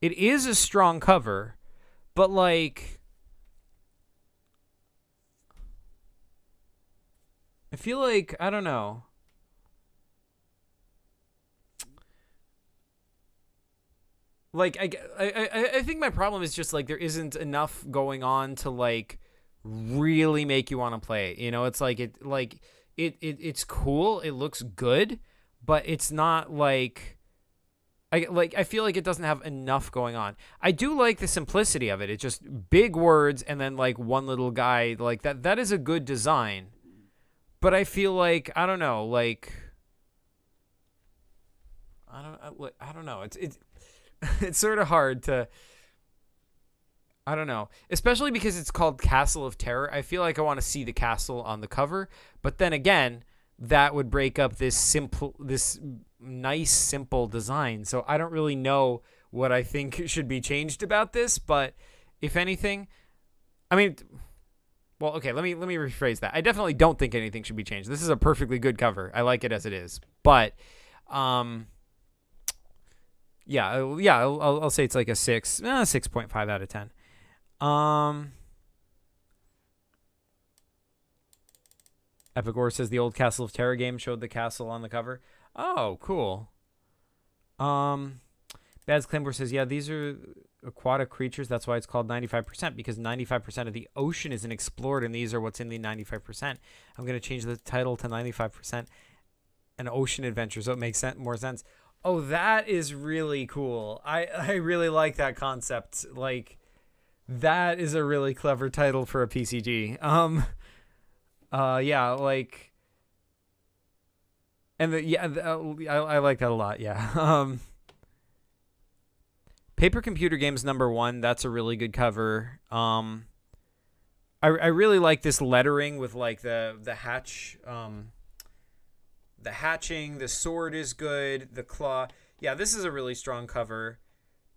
It is a strong cover, but like I feel like, I don't know. Like I think my problem is just like there isn't enough going on to like really make you want to play it. You know, it's like it's cool. It looks good, but it's not like I feel like it doesn't have enough going on. I do like the simplicity of it. It's just big words and then like one little guy like that. That is a good design. But I feel like, I don't know, like I don't know. It's it's sort of hard to, I don't know, especially because it's called Castle of Terror. I feel like I want to see the castle on the cover, but then again, that would break up this nice simple design. So I don't really know what I think should be changed about this, but if anything, I mean, well, okay, let me rephrase that. I definitely don't think anything should be changed. This is a perfectly good cover. I like it as it is. But yeah, I'll say it's like a 6.5 out of 10. Epicor says the old Castle of Terror game showed the castle on the cover. Oh, cool. Bad's Claymore says, yeah, these are aquatic creatures. That's why it's called 95%, because 95% of the ocean isn't explored, and these are what's in the 95%. I'm going to change the title to 95% an ocean adventure, so it makes more sense. Oh, that is really cool. I really like that concept. Like, that is a really clever title for a PCG. Yeah, like, and I like that a lot. Yeah. Paper Computer Games #1. That's a really good cover. I really like this lettering with like the hatch, the hatching. The sword is good. The claw. Yeah, this is a really strong cover.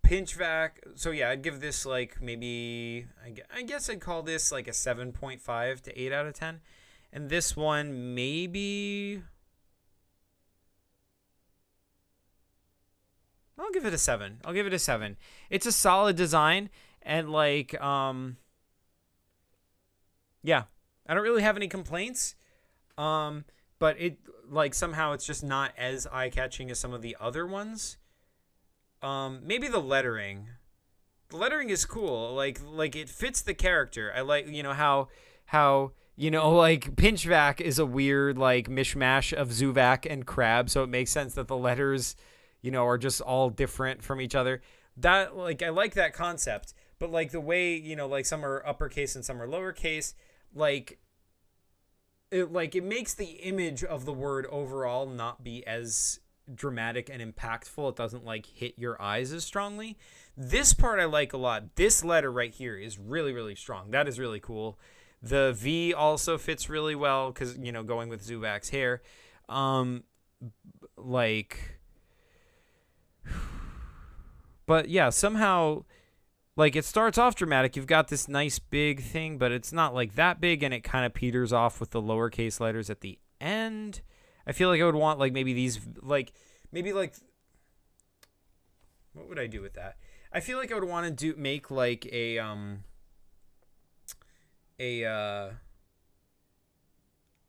Pinchvac. So yeah, I'd give this like maybe, I guess I'd call this like a 7.5 to 8 out of 10. And this one maybe, I'll give it a 7. It's a solid design, and like yeah, I don't really have any complaints. But it like somehow it's just not as eye-catching as some of the other ones. Maybe the lettering. The lettering is cool. Like it fits the character. I like, you know, how you know, like Pinchvac is a weird like mishmash of Zuvac and Crab, so it makes sense that the letters, you know, are just all different from each other. That, like, I like that concept, but like the way, you know, like some are uppercase and some are lowercase, like it makes the image of the word overall not be as dramatic and impactful. It doesn't like hit your eyes as strongly. This part I like a lot. This letter right here is really, really strong. That is really cool. The V also fits really well because, you know, going with Zuvac's hair. Like, but yeah, somehow, like, it starts off dramatic. You've got this nice big thing, but it's not like that big, and it kind of peters off with the lowercase letters at the end. I feel like I would want like maybe these, like maybe like, what would I do with that? I feel like I would want to make like a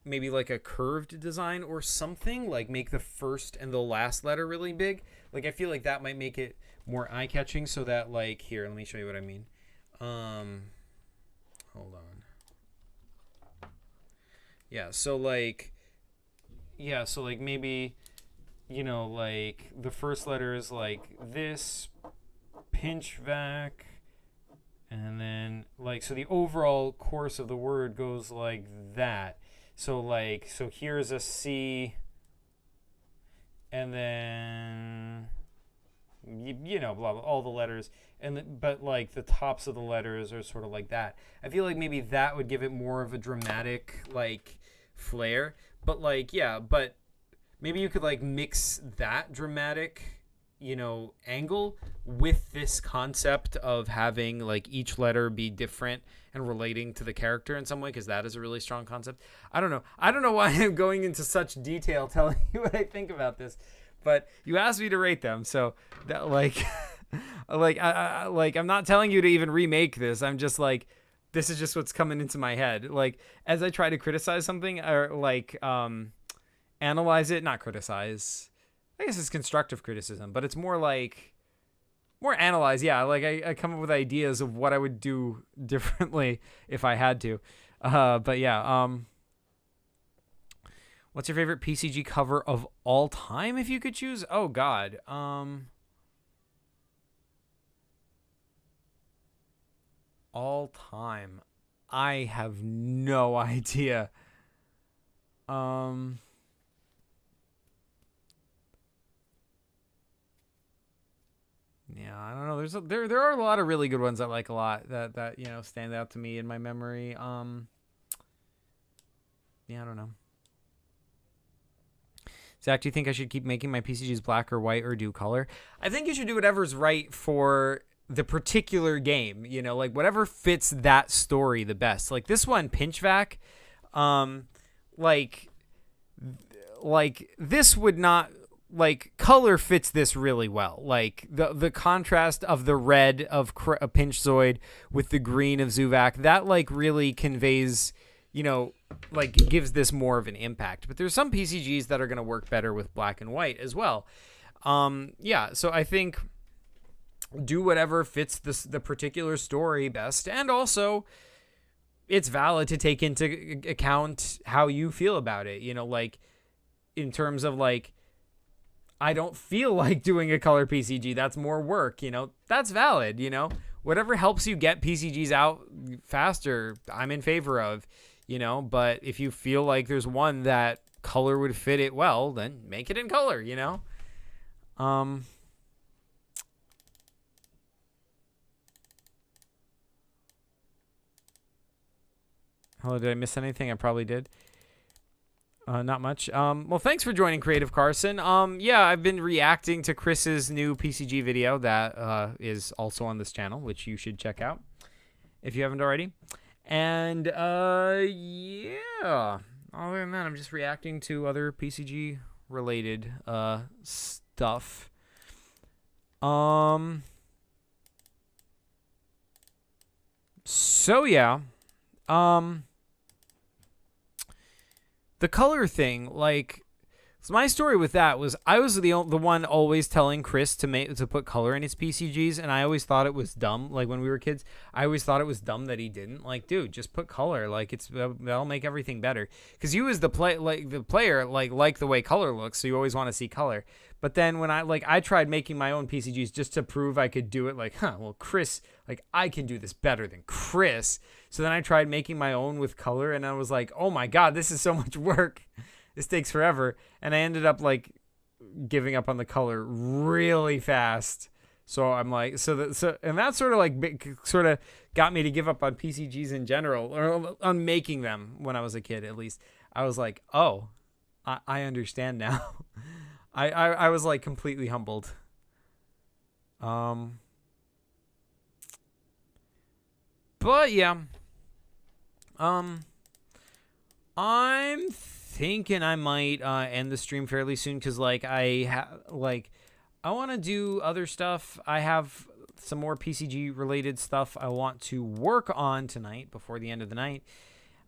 maybe like a curved design or something, like make the first and the last letter really big. Like I feel like that might make it more eye-catching, so that like, here, let me show you what I mean. Hold on. So like maybe, you know, like the first letter is like this, Pinchvac, and then like, so the overall course of the word goes like that. So like, so here's a C, and then, you know, blah, blah, all the letters, but like the tops of the letters are sort of like that. I feel like maybe that would give it more of a dramatic like flair. But like, yeah, but maybe you could like mix that dramatic, angle with this concept of having like each letter be different and relating to the character in some way, because that is a really strong concept. I don't know why I'm going into such detail telling you what I think about this, but you asked me to rate them, so that like I'm not telling you to even remake this. I'm just like, this is just what's coming into my head. Like, as I try to criticize something or like analyze it, not criticize, I guess it's constructive criticism, but it's more analyze. Yeah, like I come up with ideas of what I would do differently if I had to. But yeah, what's your favorite PCG cover of all time if you could choose? Oh God. All time. I have no idea. Yeah, I don't know. There are a lot of really good ones I like a lot that stand out to me in my memory. Yeah, I don't know. Zach, do you think I should keep making my PCGs black or white or do color? I think you should do whatever's right for the particular game. Like whatever fits that story the best. Like this one, Pinchvac, like this would not. Like color fits this really well. Like the contrast of the red of Pinchzoid with the green of Zuvac, that like really conveys, like gives this more of an impact. But there's some PCGs that are going to work better with black and white as well. Yeah, so I think do whatever fits the particular story best, and also it's valid to take into account how you feel about it. Like in terms of like, I don't feel like doing a color PCG. That's more work, That's valid, Whatever helps you get PCGs out faster, I'm in favor of, But if you feel like there's one that color would fit it well, then make it in color, Hello, did I miss anything? I probably did. Not much. Well, thanks for joining Creative Carson. Yeah, I've been reacting to Chris's new PCG video that is also on this channel, which you should check out if you haven't already. And yeah, other than that, I'm just reacting to other PCG related stuff. So yeah. The color thing, like, so my story with that was I was the one always telling Chris to put color in his PCGs, and I always thought it was dumb. Like when we were kids, I always thought it was dumb that he didn't. Like, dude, just put color. Like that'll make everything better. Because you as the player like the way color looks, so you always want to see color. But then when I tried making my own PCGs just to prove I could do it. Like, well, Chris, like I can do this better than Chris. So then I tried making my own with color, and I was like, oh my God, this is so much work. This takes forever. And I ended up like giving up on the color really fast. So I'm like, and that sort of like sort of got me to give up on PCGs in general, or on making them when I was a kid, at least. I was like, oh, I understand now. I was like completely humbled. But yeah. I'm thinking I might end the stream fairly soon, because like I want to do other stuff. I have some more PCG related stuff I want to work on tonight before the end of the night.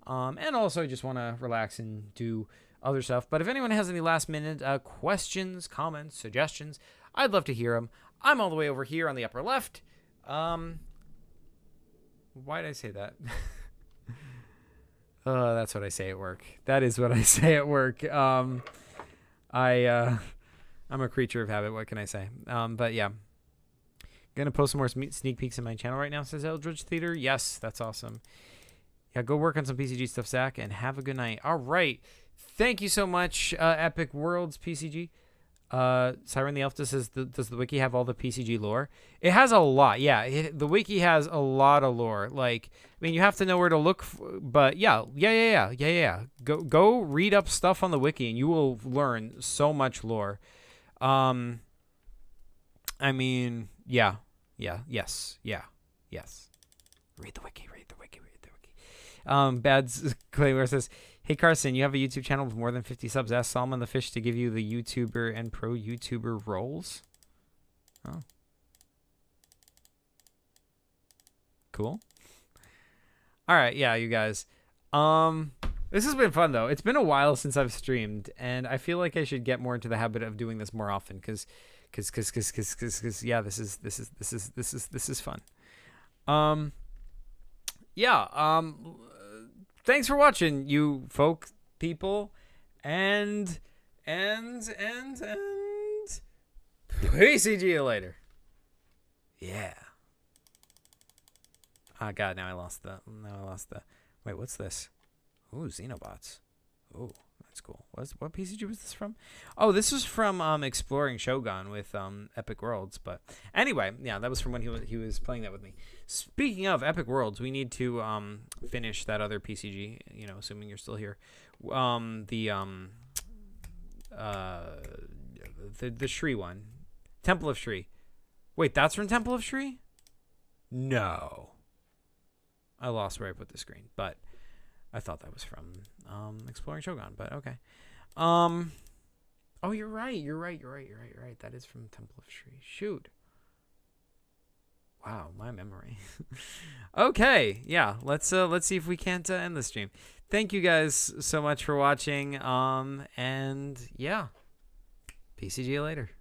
And also I just want to relax and do other stuff. But if anyone has any last minute questions, comments, suggestions, I'd love to hear them. I'm all the way over here on the upper left. Why did I say that? That's what I say at work. That is what I say at work. I'm a creature of habit. What can I say? But yeah. Gonna post some more sneak peeks in my channel right now, says Eldridge Theater. Yes, that's awesome. Yeah, go work on some PCG stuff, Zach, and have a good night. All right. Thank you so much, Epic Worlds PCG. Siren the Elf says, does the wiki have all the PCG lore? It has a lot. Yeah, the wiki has a lot of lore. Like, I mean, you have to know where to look, but yeah. Go read up stuff on the wiki, and you will learn so much lore. I mean, yes. Read the wiki. Bad's Claymore says, hey Carson, you have a YouTube channel with more than 50 subs. Ask Solomon the Fish to give you the YouTuber and pro YouTuber roles. Oh. Cool. All right, yeah, you guys. This has been fun though. It's been a while since I've streamed, and I feel like I should get more into the habit of doing this more often cuz yeah, this is fun. Thanks for watching, you folk people, and PCG you later. Yeah. Oh god, now I lost the. Wait, what's this? Ooh, Xenobots. Ooh, that's cool. What PCG was this from? Oh, this was from Exploring Shogun with Epic Worlds. But anyway, yeah, that was from when he was playing that with me. Speaking of Epic Worlds, we need to finish that other PCG. You know, assuming you're still here. The Shri one, Temple of Shri. Wait, that's from Temple of Shri? No, I lost where I put the screen, but I thought that was from Exploring Shogun, but okay. Oh, you're right. That is from Temple of Shri. Shoot. Wow, my memory. Okay, yeah. Let's see if we can't end the stream. Thank you guys so much for watching. And yeah, PCG later.